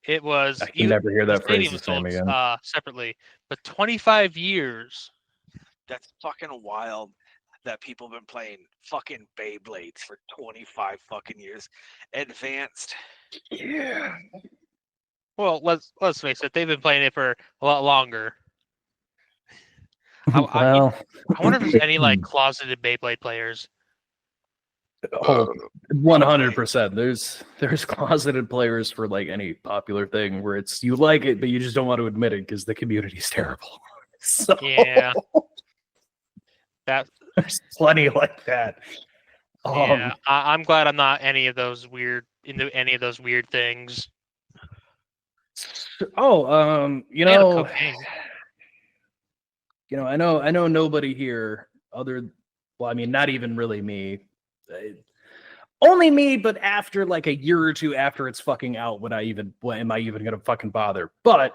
It was. I can never hear that phrase the same again. Separately, but 25 years. That's fucking wild. That people have been playing fucking Beyblades for 25 fucking years. Advanced. Yeah. Well, let's face it, they've been playing it for a lot longer. I wonder if there's any like closeted Beyblade players. Oh, 100%. There's closeted players for like any popular thing where it's you like it, but you just don't want to admit it because the community's terrible. So yeah. There's plenty like that. Yeah, I'm glad I'm not into any of those weird things. I know nobody here not even really me. Only me, but after like a year or two after it's fucking out, am I even gonna fucking bother? But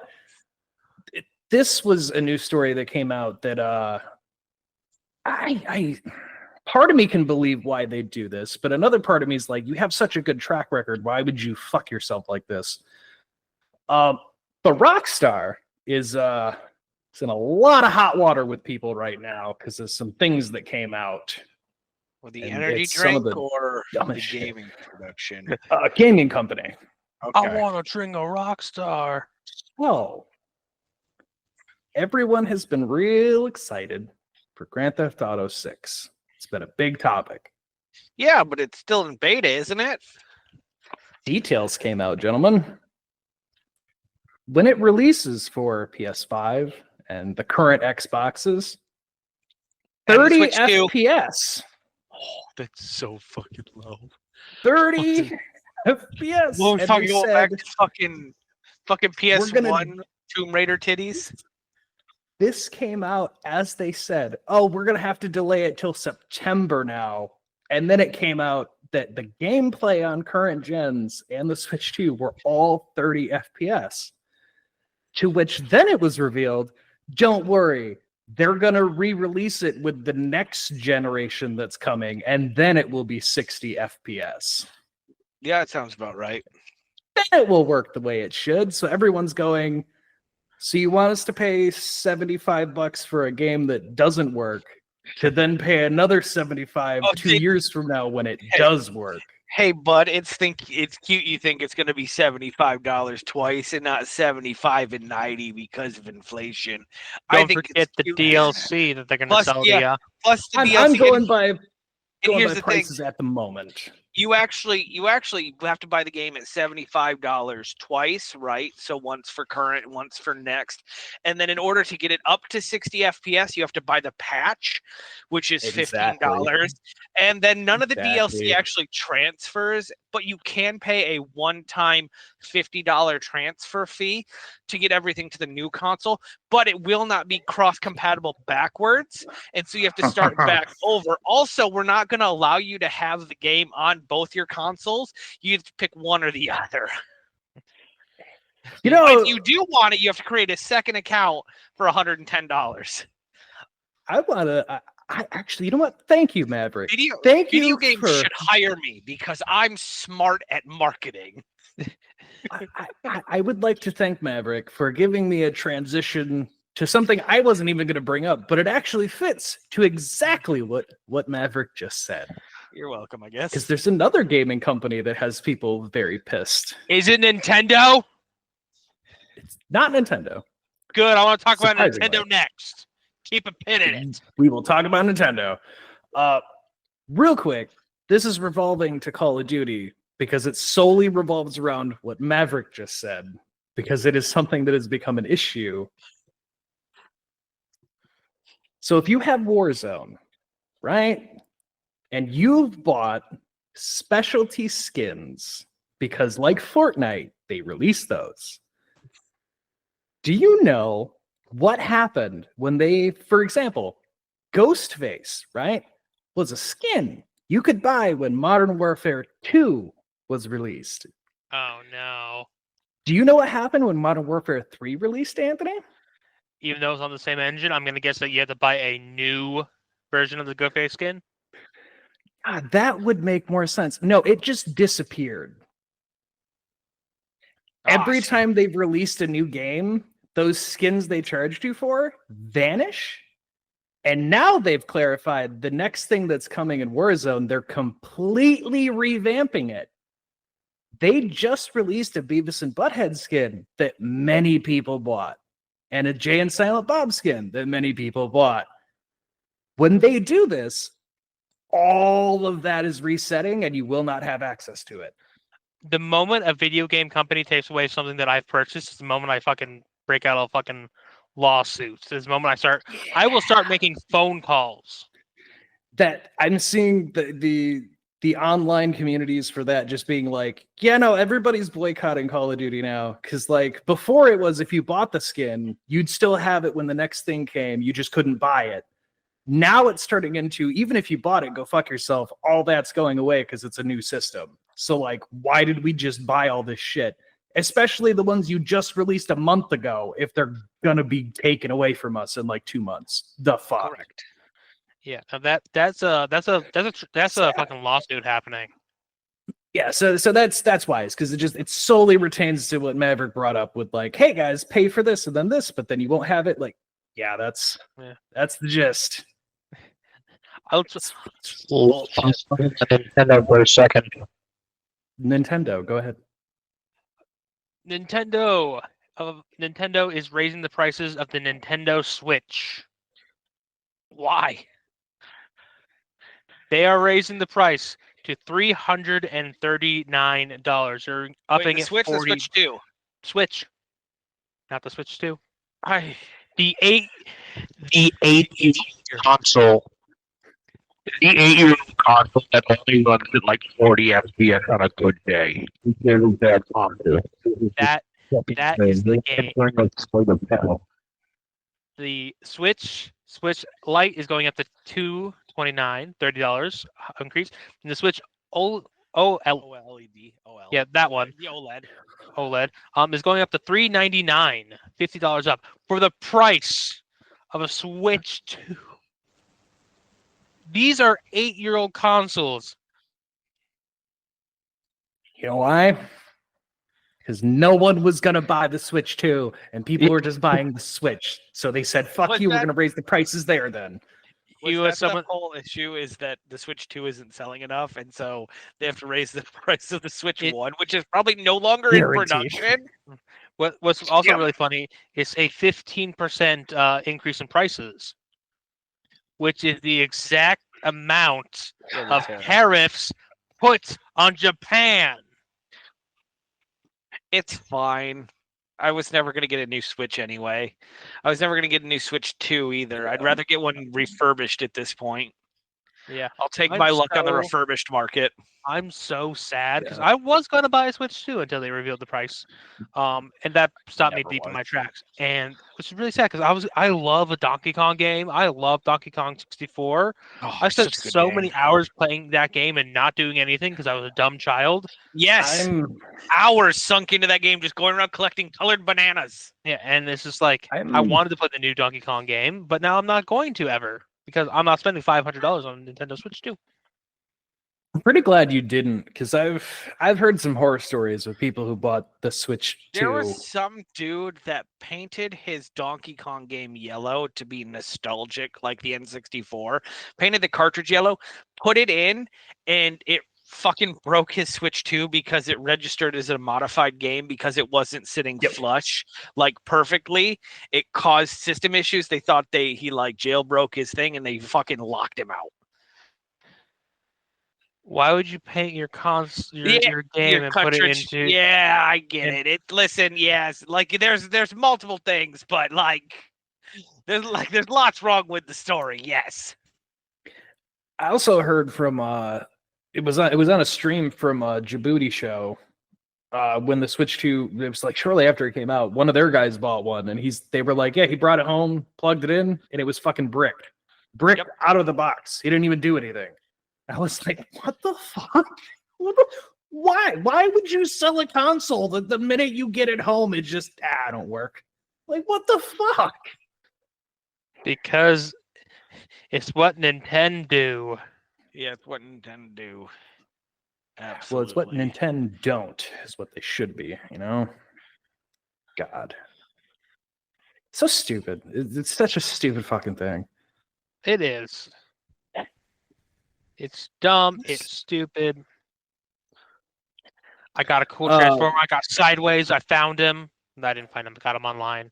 this was a news story that came out that I part of me can believe why they do this, but another part of me is like, you have such a good track record. Why would you fuck yourself like this? The Rockstar is in a lot of hot water with people right now because of some things that came out. Or the And energy it's some of drink the or the dumbest shit. gaming production? Gaming company. Okay. I want to drink a Rockstar. Well, everyone has been real excited for Grand Theft Auto 6. It's been a big topic. Yeah, but it's still in beta, isn't it? Details came out, gentlemen. When it releases for PS5 and the current Xboxes, And the 30 Switch 2. FPS. Oh, that's so fucking low. 30 FPS. Well, we're And talking they going back said, to fucking PS1 gonna- Tomb Raider titties. this came out as they said, oh, we're going to have to delay it till September now. And then it came out that the gameplay on current gens and the Switch 2 were all 30 FPS. To which then it was revealed, don't worry, they're going to re-release it with the next generation that's coming, and then it will be 60 FPS. Yeah, it sounds about right. Then it will work the way it should. So everyone's going, so you want us to pay $75 for a game that doesn't work to then pay another 75 2 years from now when it does work? Hey, bud, it's cute. You think it's going to be $75 twice and not 75 and 90 because of inflation. Don't I think forget it's the cute. DLC that they're going to Plus, sell yeah. the Plus the I'm DLC. going by here's the thing. prices at the moment. You actually have to buy the game at $75 twice, right? So once for current, once for next. And then in order to get it up to 60 FPS, you have to buy the patch, which is $15. And then none of the DLC actually transfers, but you can pay a one-time $50 transfer fee to get everything to the new console, but it will not be cross-compatible backwards. And so you have to start back over. Also, we're not going to allow you to have the game on both your consoles. You have to pick one or the other. You know, If you do want it, you have to create a second account for $110. I want to. I actually, you know what? Thank you, Maverick. Video games should hire me because I'm smart at marketing. I would like to thank Maverick for giving me a transition to something I wasn't even going to bring up, but it actually fits to exactly what Maverick just said. You're welcome, I guess. Because there's another gaming company that has people very pissed. Is it Nintendo? It's not Nintendo. Good. I want to talk about Surprisingly. Nintendo next. Keep a pin in it. We will talk about Nintendo. Real quick, this is revolving to Call of Duty because it solely revolves around what Maverick just said, because it is something that has become an issue. So if you have Warzone, right, and you've bought specialty skins, because like Fortnite, they release those. Do you know what happened when they, for example, Ghostface, right, was a skin you could buy when Modern Warfare 2 was released? Oh, no. Do you know what happened when Modern Warfare 3 released, Anthony? Even though it's on the same engine, I'm going to guess that you have to buy a new version of the Ghostface skin? That would make more sense. No, it just disappeared. Every time they've released a new game, those skins they charged you for vanish. And now they've clarified the next thing that's coming in Warzone, they're completely revamping it. They just released a Beavis and Butthead skin that many people bought, and a Jay and Silent Bob skin that many people bought. When they do this, all of that is resetting, and you will not have access to it. The moment a video game company takes away something that I've purchased is the moment I fucking break out a fucking lawsuits. This moment I will start making phone calls. That I'm seeing the online communities for that just being like, yeah, no, everybody's boycotting Call of Duty now. Because like before it was if you bought the skin, you'd still have it when the next thing came. You just couldn't buy it. Now it's turning into, even if you bought it, go fuck yourself. All that's going away because it's a new system. So like, why did we just buy all this shit? especially the ones you just released a month ago, if they're gonna be taken away from us in like 2 months. The fuck. Correct. Yeah, now that's a fucking lawsuit happening. Yeah, so that's why, it's because it solely retains to what Maverick brought up with like, hey guys, pay for this and then this, but then you won't have it. Like, yeah, that's the gist. I'll just, Nintendo for a second. Nintendo, go ahead. Nintendo is raising the prices of the Nintendo Switch. Why? They are raising the price to $339. They're upping the it Switch, 40. the Switch 2. Switch, not the Switch 2. The 8-year console. The 8-year-old console that only runs at like 40 FPS on a good day. That is the game. The Switch Lite is going up to $229, $30 increase. And the Switch OLED. yeah, that one. The OLED. Is going up to $399, $50 up for the price of a Switch 2. These are 8-year-old consoles. You know why? Because no one was gonna buy the Switch 2, and people were just buying the Switch. So they said, "Fuck Was you, we're that- gonna raise the prices there." Then The whole issue is that the Switch 2 isn't selling enough, and so they have to raise the price of the Switch 1, which is probably no longer in Guaranteed. production. What's also really funny is a 15% increase in prices, which is the exact amount of tariffs put on Japan. It's fine. I was never going to get a new Switch anyway. I was never going to get a new Switch 2 either. I'd rather get one refurbished at this point. Yeah, I'll take I'm my luck on the so- refurbished market. I'm so sad because I was gonna buy a Switch 2 until they revealed the price, and that stopped me Never deep in was. my tracks. And which is really sad because I love a Donkey Kong game. I love Donkey Kong 64. Oh, I spent such a good so game. many hours playing that game and not doing anything because I was a dumb child. Yes, hours sunk into that game, just going around collecting colored bananas. Yeah, and it's just like I wanted to play the new Donkey Kong game, but now I'm not going to ever because I'm not spending $500 on Nintendo Switch 2. I'm pretty glad you didn't, because I've heard some horror stories of people who bought the Switch 2. There was some dude that painted his Donkey Kong game yellow to be nostalgic, like the N64. Painted the cartridge yellow, put it in, and it fucking broke his Switch 2 because it registered as a modified game because it wasn't sitting flush, like perfectly. It caused system issues. They thought he like jailbroke his thing, and they fucking locked him out. Why would you paint your your game and put it into? Yeah, I get it. Listen, yes, like there's multiple things, but like there's lots wrong with the story. Yes. I also heard from it was on a stream from a Djibouti show when the Switch 2, it was like shortly after it came out. One of their guys bought one, and they were like, yeah, he brought it home, plugged it in, and it was fucking bricked out of the box. He didn't even do anything. I was like, what the fuck? Why? Why would you sell a console that the minute you get it home, it just, don't work? Like, what the fuck? Because it's what Nintendo do. Yeah, it's what Nintendo do. Absolutely. Well, it's what Nintendo don't, is what they should be, you know? God. So stupid. It's such a stupid fucking thing. It is. It's dumb. It's stupid. I got a cool transformer. I got Sideways. I found him. I didn't find him. I got him online.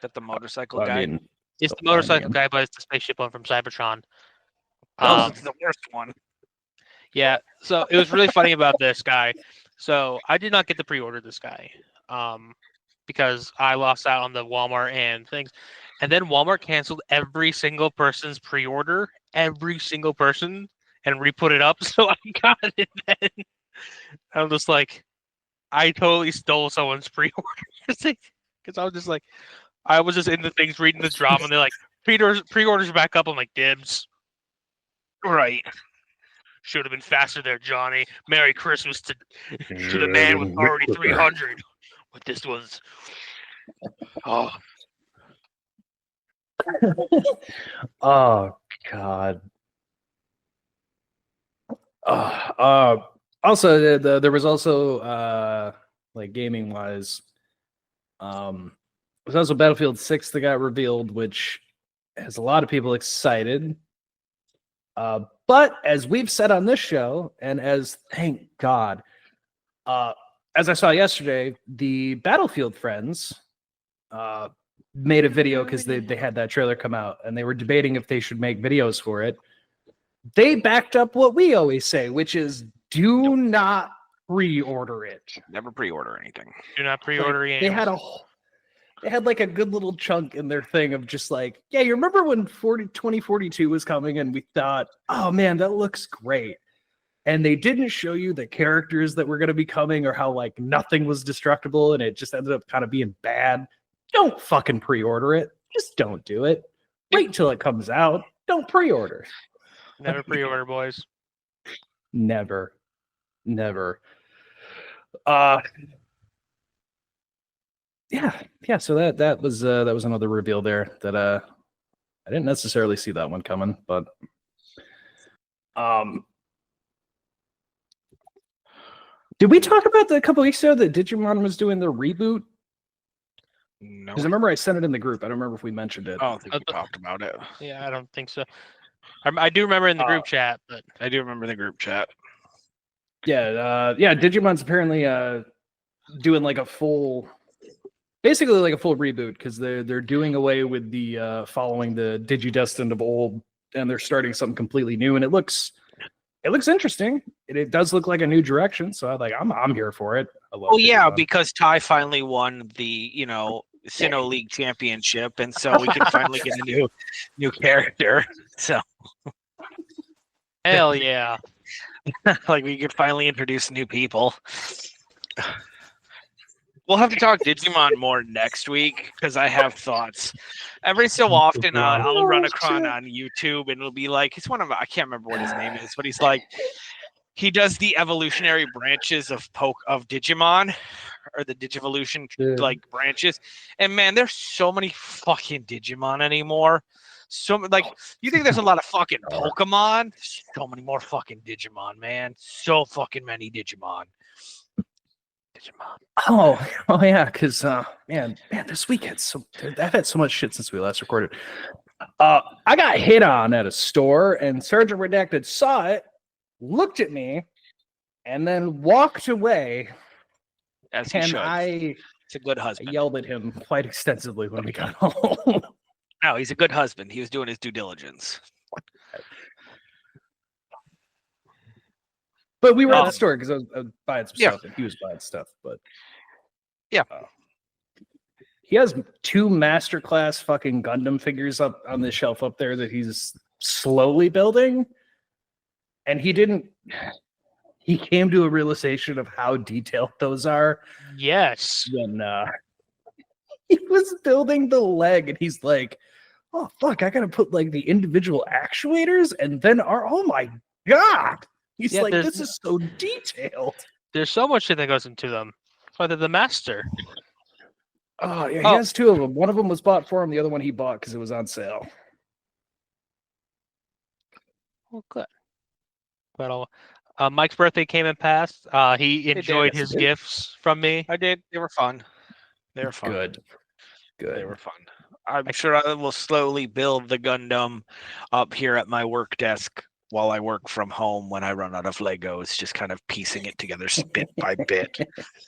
That the motorcycle guy? It's the motorcycle guy, but it's the spaceship one from Cybertron. It's the worst one. Yeah. So it was really funny about this guy. So I did not get to pre-order this guy because I lost out on the Walmart and things. And then Walmart canceled every single person's pre-order, every single person, and re-put it up. So I got it then. I'm just like, I totally stole someone's pre-order. Because I was just like, I was just in the things reading the drama, and they're like, pre-orders back up. I'm like, dibs. Right. Should have been faster there, Johnny. Merry Christmas to the man with already 300. but this was Oh, Oh God. Also, there was also like gaming wise, there's also Battlefield 6 that got revealed, which has a lot of people excited. But as we've said on this show, and as thank God, as I saw yesterday, the Battlefield friends made a video because they had that trailer come out and they were debating if they should make videos for it. They backed up what we always say, which is do not pre-order it. never pre-order anything. do not pre-order Like, games. they had like a good little chunk in their thing of just like, yeah, you remember when 2042 was coming and we thought, oh man, that looks great. And they didn't show you the characters that were going to be coming or how like nothing was destructible and it just ended up kind of being bad. Don't fucking pre-order it. Just don't do it. Wait till it comes out. Don't pre-order. Never pre-order, boys. Never. Yeah, so that was another reveal there that I didn't necessarily see that one coming, but did we talk about a couple weeks ago that Digimon was doing the reboot? No, Because I remember I sent it in the group. I don't remember if we mentioned it. I don't think we talked about it. Yeah, I don't think so. I do remember in the group chat, but I do remember the group chat. Yeah, Digimon's apparently doing like basically like a full reboot because they're doing away with the following the Digidestined of old, and they're starting something completely new, and it looks interesting. It does look like a new direction, so I'm here for it. I love Oh yeah, Digimon. because Ty finally won the Sinnoh League Championship, and so we can finally get a new character. So hell yeah. like we could finally introduce new people. We'll have to talk Digimon more next week because I have thoughts. Every so often, I'll run across on YouTube and it'll be like, it's one of I can't remember what his name is, but he's like, he does the evolutionary branches of Digimon, or the Digivolution like branches, and man, there's so many fucking Digimon anymore. So like, you think there's a lot of fucking Pokemon? There's so many more fucking Digimon, man. So fucking many Digimon. Oh yeah, because man, this weekend I've had so much shit since we last recorded. I got hit on at a store, and Sergeant Redacted saw it, looked at me, and then walked away. As he and should. It's a good I husband. yelled at him quite extensively when we got home. No, he's a good husband. He was doing his due diligence. But we were at the store because I was buying some Yeah. stuff, and he was buying stuff. But Yeah. He has 2 masterclass fucking Gundam figures up on the shelf up there that he's slowly building. And he came to a realization of how detailed those are Yes. when he was building the leg, and he's like, oh fuck, I gotta put like the individual actuators and then oh my god. He's Yeah, like, there's- this is so detailed. There's so much shit that goes into them. That's why they're the master. Oh yeah, he has 2 of them. One of them was bought for him, the other one he bought because it was on sale. Well, good. But Mike's birthday came and passed. He enjoyed yes, his it did. gifts from me. I did. They were fun. They were fun. Good. They were fun. I'm sure I will slowly build the Gundam up here at my work desk while I work from home when I run out of Legos, just kind of piecing it together bit by bit.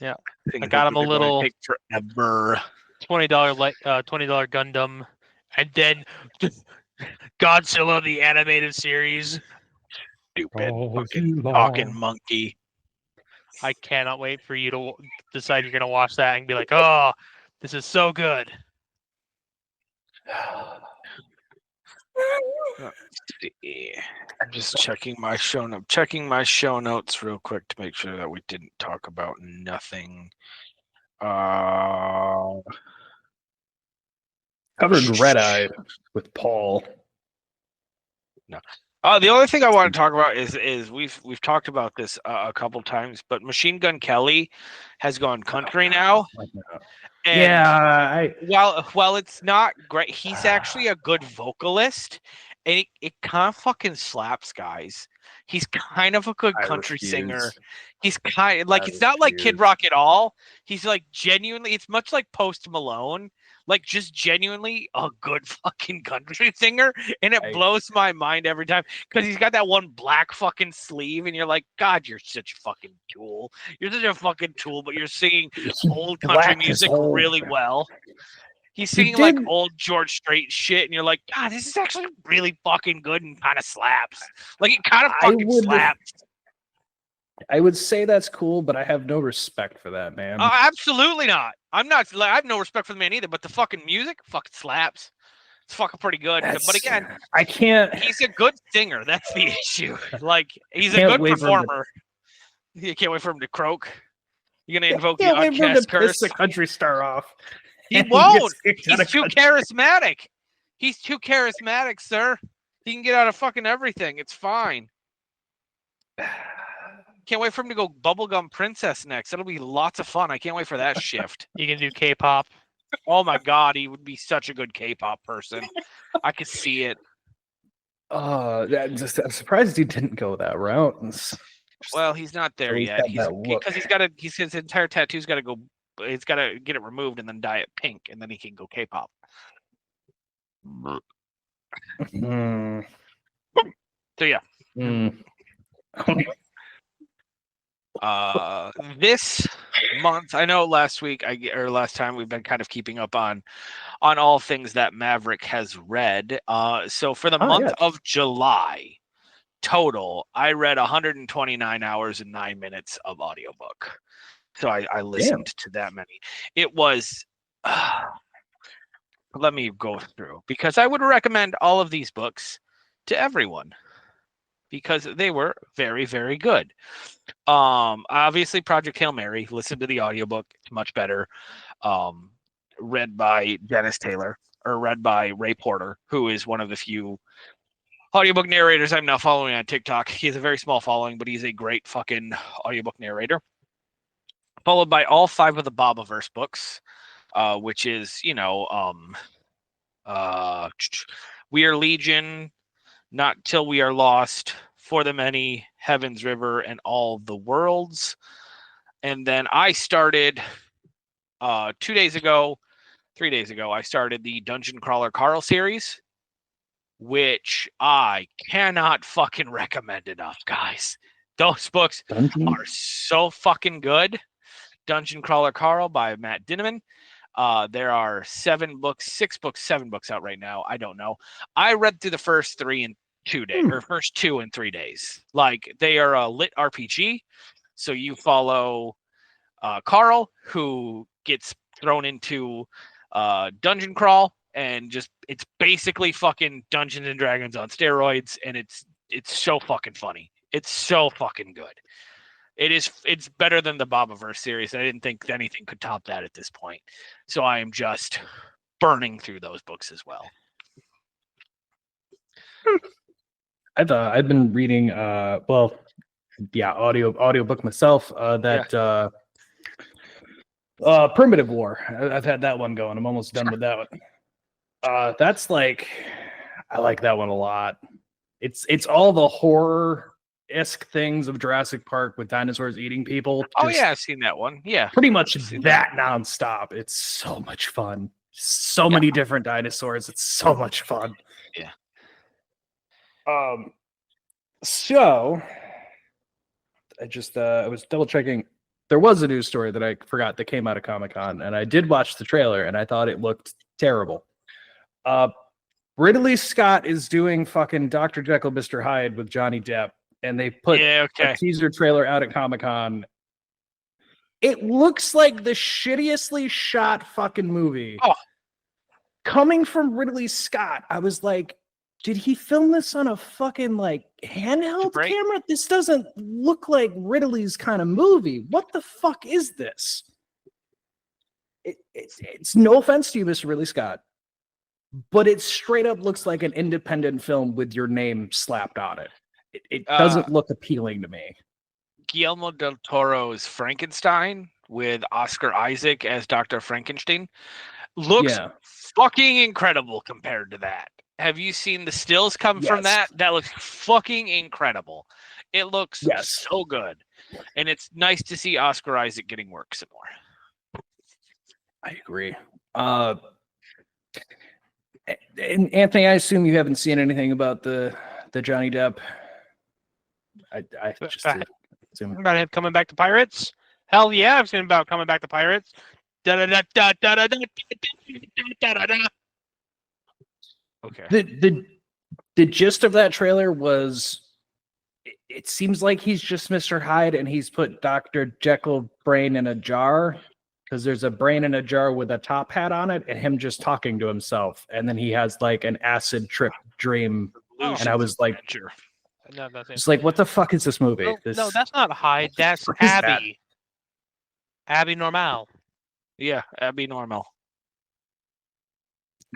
Yeah. Thinking I got him a they're gonna little take forever. $20 Gundam, and then Godzilla the animated series. Stupid fucking talking monkey. I cannot wait for you to decide you're gonna watch that and be like, "Oh, this is so good." I'm just checking my show notes real quick to make sure that we didn't talk about nothing. Covered Red Eye with Paul. No. The only thing I want to talk about is we've talked about this a couple times, but Machine Gun Kelly has gone country now. And Yeah, while it's not great, he's actually a good vocalist, and it kind of fucking slaps, guys. He's kind of a good country singer. He's kind of like, it's not like Kid Rock at all. He's like genuinely, it's much like Post Malone, like just genuinely a good fucking country singer, and it blows my mind every time because he's got that one black fucking sleeve, and you're like, God, you're such a fucking tool. You're such a fucking tool, but you're singing old country music really well. He's singing like old George Strait shit, and you're like, God, this is actually really fucking good and kind of slaps. Like, it kind of fucking slaps. I would say that's cool, but I have no respect for that man. Absolutely not. I have no respect for the man either, but the fucking music fucking slaps. It's fucking pretty good. But again, I can't. He's a good singer. That's the issue. Like, he's a good performer. You can't wait for him to croak. You're gonna invoke the Oddcast curse. Piss the country star off. He won't. He's too charismatic. He's too charismatic, sir. He can get out of fucking everything. It's fine. Can't wait for him to go Bubblegum Princess next. It'll be lots of fun. I can't wait for that shift. You can do K-pop. Oh my God, he would be such a good K-pop person. I could see it. I'm surprised he didn't go that route. Well, he's not there yet. Because his entire tattoo's got to go. He's got to get it removed and then dye it pink, and then he can go K-pop. So yeah. This month, I know last time we've been kind of keeping up on all things that Maverick has read. So for the month of July total, I read 129 hours and 9 minutes of audiobook. So I listened to that many. It was let me go through, because I would recommend all of these books to everyone because they were very, very good. Obviously Project Hail Mary, listen to the audiobook. It's much better. Read by Dennis Taylor, or read by Ray Porter, who is one of the few audiobook narrators I'm now following on TikTok. He has a very small following, but he's a great fucking audiobook narrator. Followed by all 5 of the Bobaverse books, which is, We Are Legion, Not Till We Are Lost, For the Many, Heaven's River, and All the Worlds. And then I started 3 days ago, I started the Dungeon Crawler Carl series, which I cannot fucking recommend enough, guys. Those books are so fucking good. Dungeon Crawler Carl by Matt Dinneman. There are 7 books out right now. I don't know. I read through the first 3 in 2 days, or first 2 in 3 days. Like, they are a lit RPG. So you follow Carl, who gets thrown into dungeon crawl, and just, it's basically fucking Dungeons and Dragons on steroids, and it's so fucking funny. It's so fucking good. It's better than the Bobaverse series. I didn't think anything could top that at this point. So I am just burning through those books as well. I've been reading audiobook myself, Primitive War. I've had that one going. I'm almost done with that one. That's like, I like that one a lot. It's all the horror-esque things of Jurassic Park with dinosaurs eating people. Oh yeah, I've seen that one. Yeah. Pretty much that nonstop. It's so much fun. So many different dinosaurs. It's so much fun. Yeah. So I was double checking. There was a news story that I forgot that came out of Comic-Con, and I did watch the trailer, and I thought it looked terrible. Ridley Scott is doing fucking Dr. Jekyll, Mr. Hyde with Johnny Depp, and they put a teaser trailer out at Comic-Con. It looks like the shittiestly shot fucking movie. Oh. Coming from Ridley Scott, I was like, did he film this on a fucking like handheld camera? This doesn't look like Ridley's kind of movie. What the fuck is this? It's no offense to you, Mr. Ridley Scott. but it straight up looks like an independent film with your name slapped on it. It doesn't look appealing to me. Guillermo del Toro's Frankenstein with Oscar Isaac as Dr. Frankenstein looks fucking incredible compared to that. Have you seen the stills come from that? That looks fucking incredible. It looks so good. And it's nice to see Oscar Isaac getting work some more. I agree. And Anthony, I assume you haven't seen anything about the Johnny Depp. I just assume about him coming back to Pirates. Hell yeah, I've seen about coming back to Pirates. Okay. The gist of that trailer was it seems like he's just Mr. Hyde and he's put Dr. Jekyll brain in a jar because there's a brain in a jar with a top hat on it and him just talking to himself. And then he has like an acid trip dream. And I was like, no, it's like, what the fuck is this movie? No, that's not Hyde. That's Abby. Abby Normal. Yeah, Abby Normal.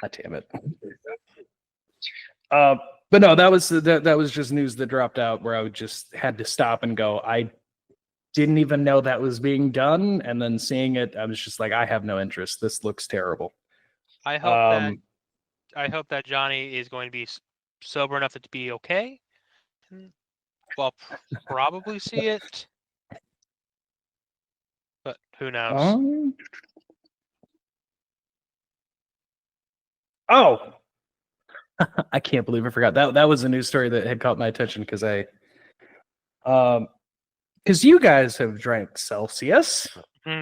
God damn it. But no, that was just news that dropped out where I just had to stop and go. I didn't even know that was being done, and then seeing it, I was just like, I have no interest. This looks terrible. I hope that Johnny is going to be sober enough to be okay. Well, probably see it, but who knows? Oh, I can't believe I forgot that was a news story that had caught my attention because you guys have drank Celsius. Me,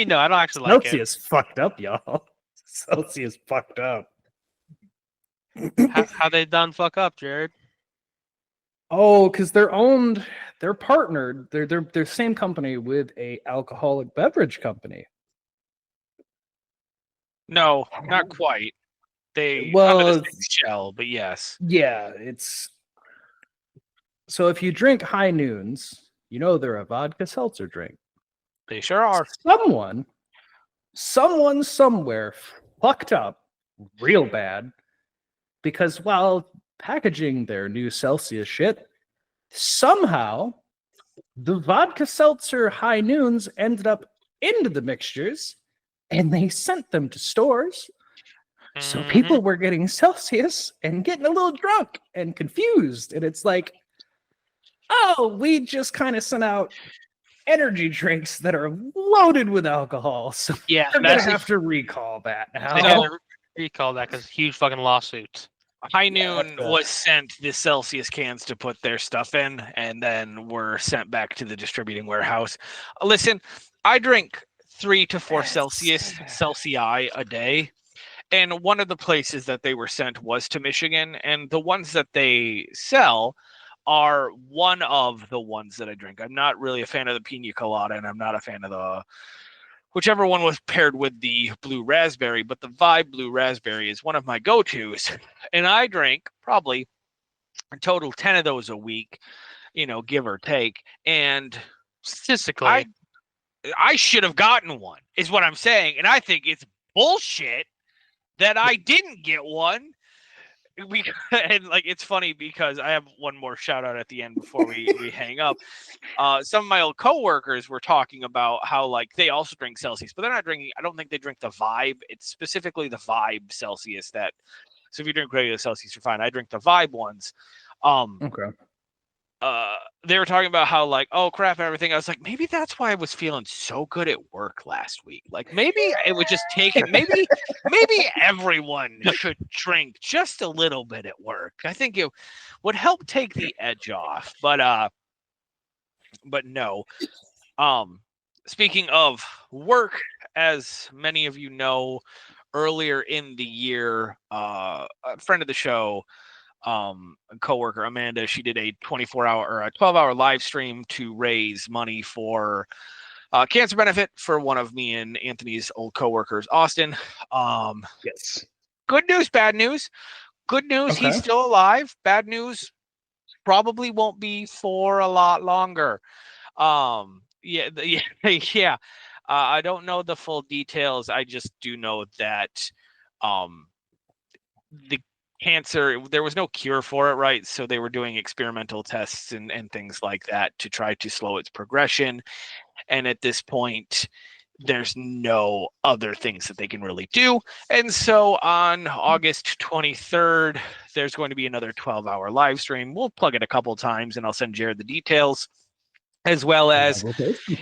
no, I don't actually like it. Celsius fucked up, y'all. Celsius fucked up. How they done fuck up, Jared? Oh, because they're partnered. They're same company with a alcoholic beverage company. No, not quite. They under the same shell, but yes. Yeah, it's so if you drink High Noons, you know they're a vodka seltzer drink. They sure are. Someone somewhere fucked up real bad because while packaging their new Celsius shit, somehow the vodka seltzer High Noons ended up into the mixtures and they sent them to stores. So people were getting Celsius and getting a little drunk and confused. And it's like, oh, we just kind of sent out energy drinks that are loaded with alcohol. So yeah, they're going to have to recall that now. They got to recall that because huge fucking lawsuit. High Noon was sent the Celsius cans to put their stuff in and then were sent back to the distributing warehouse. Listen, I drink 3 to 4 Celsius a day. And one of the places that they were sent was to Michigan. And the ones that they sell are one of the ones that I drink. I'm not really a fan of the pina colada, and I'm not a fan of the whichever one was paired with the blue raspberry. But the Vibe blue raspberry is one of my go-tos. And I drink probably a total 10 of those a week, give or take. And statistically, I should have gotten one, is what I'm saying. And I think it's bullshit that I didn't get one. And it's funny because I have one more shout out at the end before we hang up. Some of my old coworkers were talking about how they also drink Celsius, but they're not drinking. I don't think they drink the Vibe. It's specifically the Vibe Celsius so if you drink regular Celsius, you're fine. I drink the Vibe ones. Okay. They were talking about how oh crap and everything. I was like, maybe that's why I was feeling so good at work last week. Maybe it would just take it. Maybe everyone should drink just a little bit at work. I think it would help take the edge off. But no. Speaking of work, as many of you know, earlier in the year, a friend of the show, a coworker Amanda, she did a 24-hour or a 12-hour live stream to raise money for cancer benefit for one of me and Anthony's old coworkers, Austin. Yes. Good news, bad news. Good news, Okay. He's still alive. Bad news, probably won't be for a lot longer. Yeah. I don't know the full details. I just do know that the cancer, there was no cure for it, right? So they were doing experimental tests and things like that to try to slow its progression. And at this point, there's no other things that they can really do. And so on August 23rd, there's going to be another 12-hour live stream. We'll plug it a couple times and I'll send Jared the details, as well as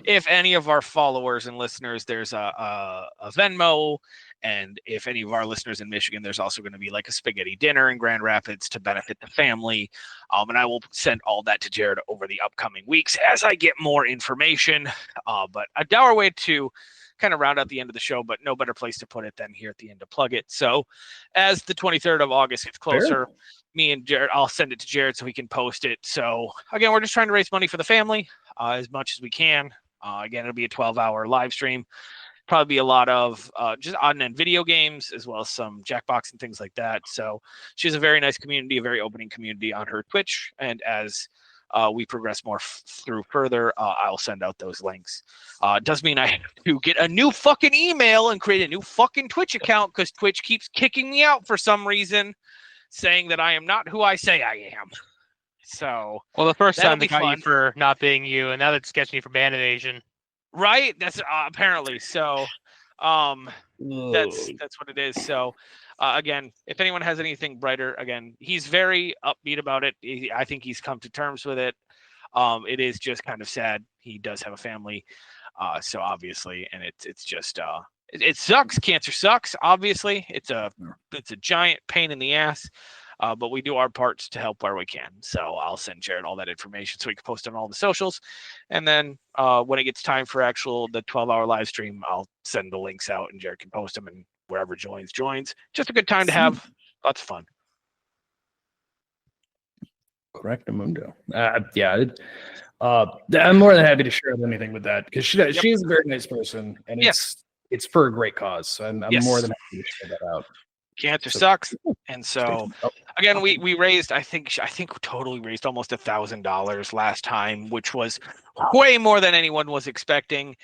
if any of our followers and listeners, there's a Venmo. And if any of our listeners in Michigan, there's also going to be like a spaghetti dinner in Grand Rapids to benefit the family. And I will send all that to Jared over the upcoming weeks as I get more information. But a dour way to kind of round out the end of the show, but no better place to put it than here at the end to plug it. So as the 23rd of August gets closer, me and Jared, I'll send it to Jared so he can post it. So again, we're just trying to raise money for the family as much as we can. Again, it'll be a 12-hour live stream. Probably be a lot of just on-end video games, as well as some Jackbox and things like that. So she has a very nice community, a very opening community on her Twitch. And as we progress more through further, I'll send out those links. It does mean I have to get a new fucking email and create a new fucking Twitch account because Twitch keeps kicking me out for some reason, saying that I am not who I say I am. So, well, the first time they got you for not being you, and now they're sketching you for band evasion. Right? That's apparently so. That's what it is. So, again, if anyone has anything brighter, again, he's very upbeat about it. I think he's come to terms with it. It is just kind of sad. He does have a family, so obviously, and it's just it sucks. Cancer sucks. Obviously, it's a giant pain in the ass. But we do our parts to help where we can. So I'll send Jared all that information so we can post on all the socials. And then when it gets time for the 12-hour live stream, I'll send the links out and Jared can post them, and wherever joins. Just a good time to have. Lots of fun. Correctamundo. I'm more than happy to share anything with that because she's a very nice person, and it's for a great cause. So I'm more than happy to share that out. Cancer sucks, and so again, we raised. I think we totally raised almost $1,000 last time, which was way more than anyone was expecting.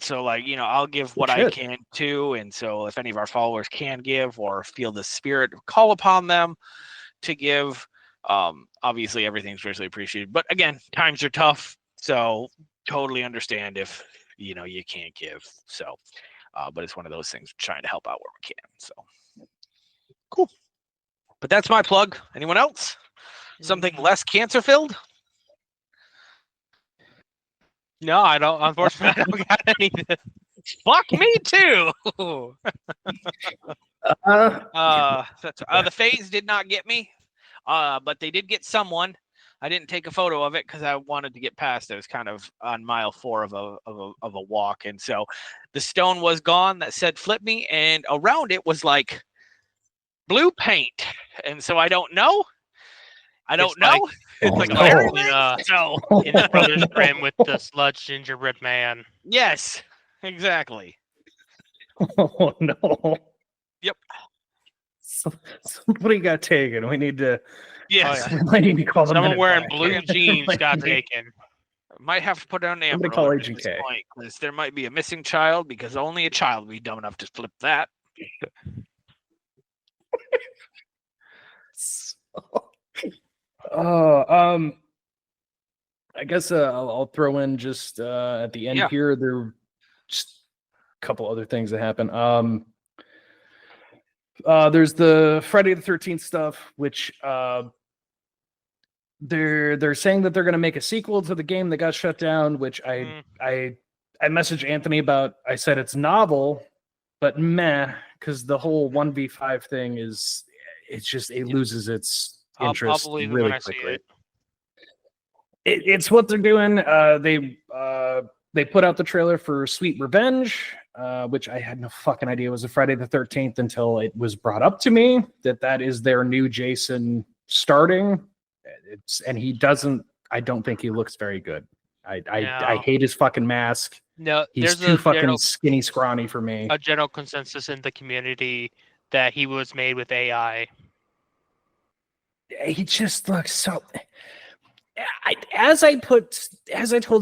So I'll give what I can too, and so if any of our followers can give or feel the spirit, call upon them to give. Obviously, everything's really appreciated, but again, times are tough, so totally understand if you can't give. So. But it's one of those things, trying to help out where we can. So cool. But that's my plug. Anyone else? Something less cancer filled? No, I don't. Unfortunately, I don't got anything. Fuck me too. The phase did not get me, but they did get someone. I didn't take a photo of it because I wanted to get past it. It was kind of on mile 4 of a walk, and so the stone was gone that said "flip me," and around it was like blue paint, and so I don't know. It's like in the Brothers Grimm with the sludge gingerbread man. Yes, exactly. Oh no. Yep. Somebody got taken. We need to. Yes. I need to call them. Someone wearing blue jeans got taken. Might have to put down an Amber call Alert Agent at K. this point, because there might be a missing child, because only a child would be dumb enough to flip that. I guess I'll throw in just at the end here. There were just a couple other things that happen. There's the Friday the 13th stuff, which they're saying that they're going to make a sequel to the game that got shut down, which I messaged Anthony about. I said it's novel, but meh, because the whole 1v5 thing it loses its interest I'll believe really when quickly. I see it. It's what they're doing. They put out the trailer for Sweet Revenge, which I had no fucking idea was a Friday the 13th until it was brought up to me that is their new Jason starting. I don't think he looks very good. I hate his fucking mask. No, he's too fucking skinny, scrawny for me. A general consensus in the community that he was made with AI. He just looks so. as I told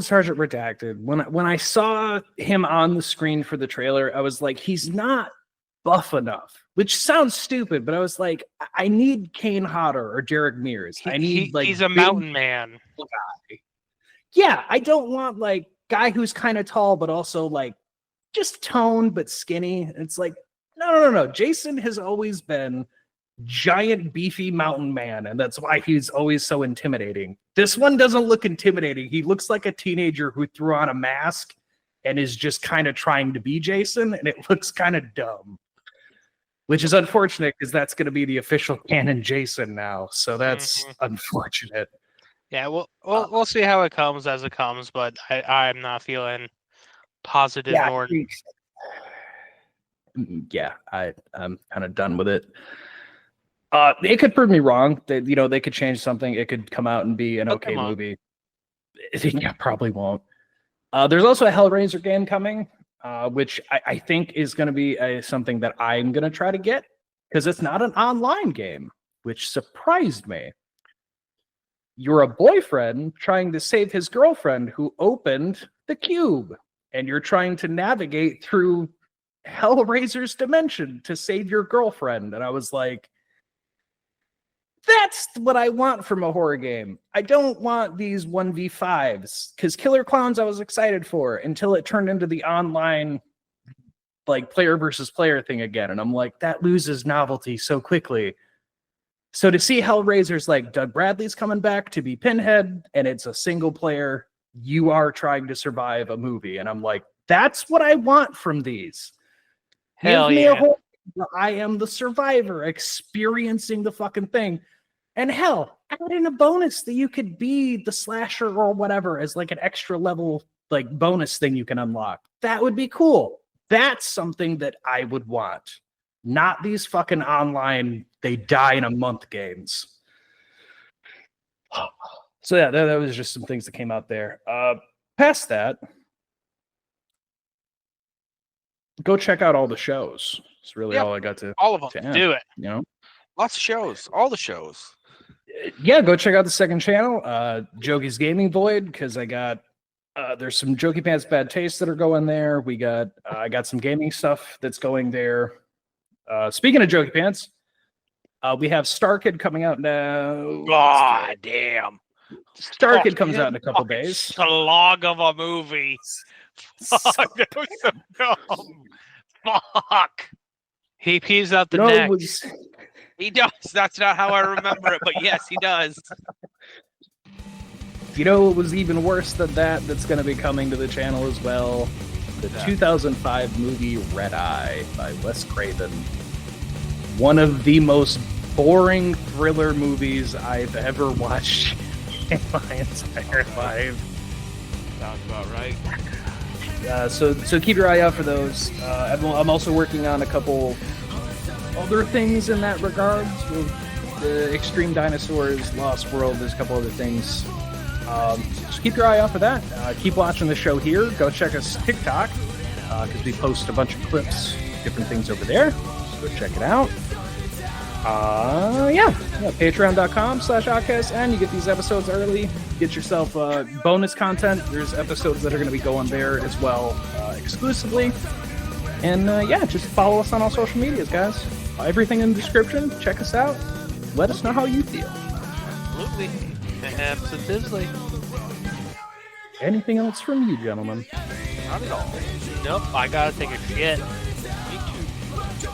Sergeant Redacted, when I saw him on the screen for the trailer, I was like, he's not buff enough, which sounds stupid, but I was like, I need Kane Hodder or Derek Mears. I need he's a mountain man. Guy. Yeah, I don't want like guy who's kind of tall, but also like just toned but skinny. It's like, no. Jason has always been giant beefy mountain man, and that's why he's always so intimidating. This one doesn't look intimidating. He looks like a teenager who threw on a mask and is just kind of trying to be Jason, and it looks kind of dumb, which is unfortunate because that's going to be the official canon Jason now, so that's unfortunate. Yeah, we'll see how it comes as it comes, but I'm not feeling positive or I'm kind of done with it. It could prove me wrong. They could change something. It could come out and be an okay movie. Yeah, probably won't. There's also a Hellraiser game coming, which I think is going to be something that I'm going to try to get because it's not an online game, which surprised me. You're a boyfriend trying to save his girlfriend who opened the cube, and you're trying to navigate through Hellraiser's dimension to save your girlfriend. And I was like, that's what I want from a horror game. I don't want these 1v5s, because Killer Clowns I was excited for until it turned into the online like player versus player thing again. And I'm like, that loses novelty so quickly. So to see Hellraiser's like Doug Bradley's coming back to be Pinhead, and it's a single player, you are trying to survive a movie. And I'm like, that's what I want from these. Hell Give me yeah. a whole, I am the survivor experiencing the fucking thing. And hell, add in a bonus that you could be the slasher or whatever as like an extra level, like bonus thing you can unlock. That would be cool. That's something that I would want. Not these fucking online, they die in a month games. So yeah, that was just some things that came out there. Past that, go check out all the shows. It's really all I got to. All of them. to add, Do it. You know, Lots of shows. All the shows. yeah, go check out the second channel, Jokey's Gaming Void, because I got there's some Jokey Pants Bad Taste that are going there. We got I got some gaming stuff that's going there. Speaking of Jokey Pants, we have Star Kid coming out now. God damn. Star Kid comes out in a couple days. Slog of a movie. Fuck, that was so dumb. Fuck. He pees out the You know, neck. it was, He does. That's not how I remember it, but yes, he does. you know, it was even worse than that. That's going to be coming to the channel as well. The 2005 movie Red Eye by Wes Craven. One of the most boring thriller movies I've ever watched in my entire life. Sounds about right. So keep your eye out for those. I'm also working on a couple other things in that regard. With the Extreme Dinosaurs, Lost World, there's a couple other things. So keep your eye out for that. Keep watching the show here. Go check us TikTok, because we post a bunch of clips, different things over there. So go check it out. Patreon.com/Oddcast, and you get these episodes early. Get yourself bonus content. There's episodes that are going to be going there as well, exclusively. And just follow us on all social medias, guys. Everything in the description. Check us out. Let us know how you feel. Absolutely. Absolutely. Anything else from you, gentlemen? Not at all. Nope, I gotta take a shit. Me too.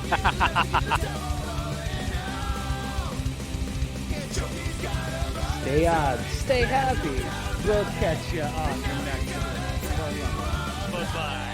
Stay on. Stay happy. We'll catch you on the next one. Bye-bye.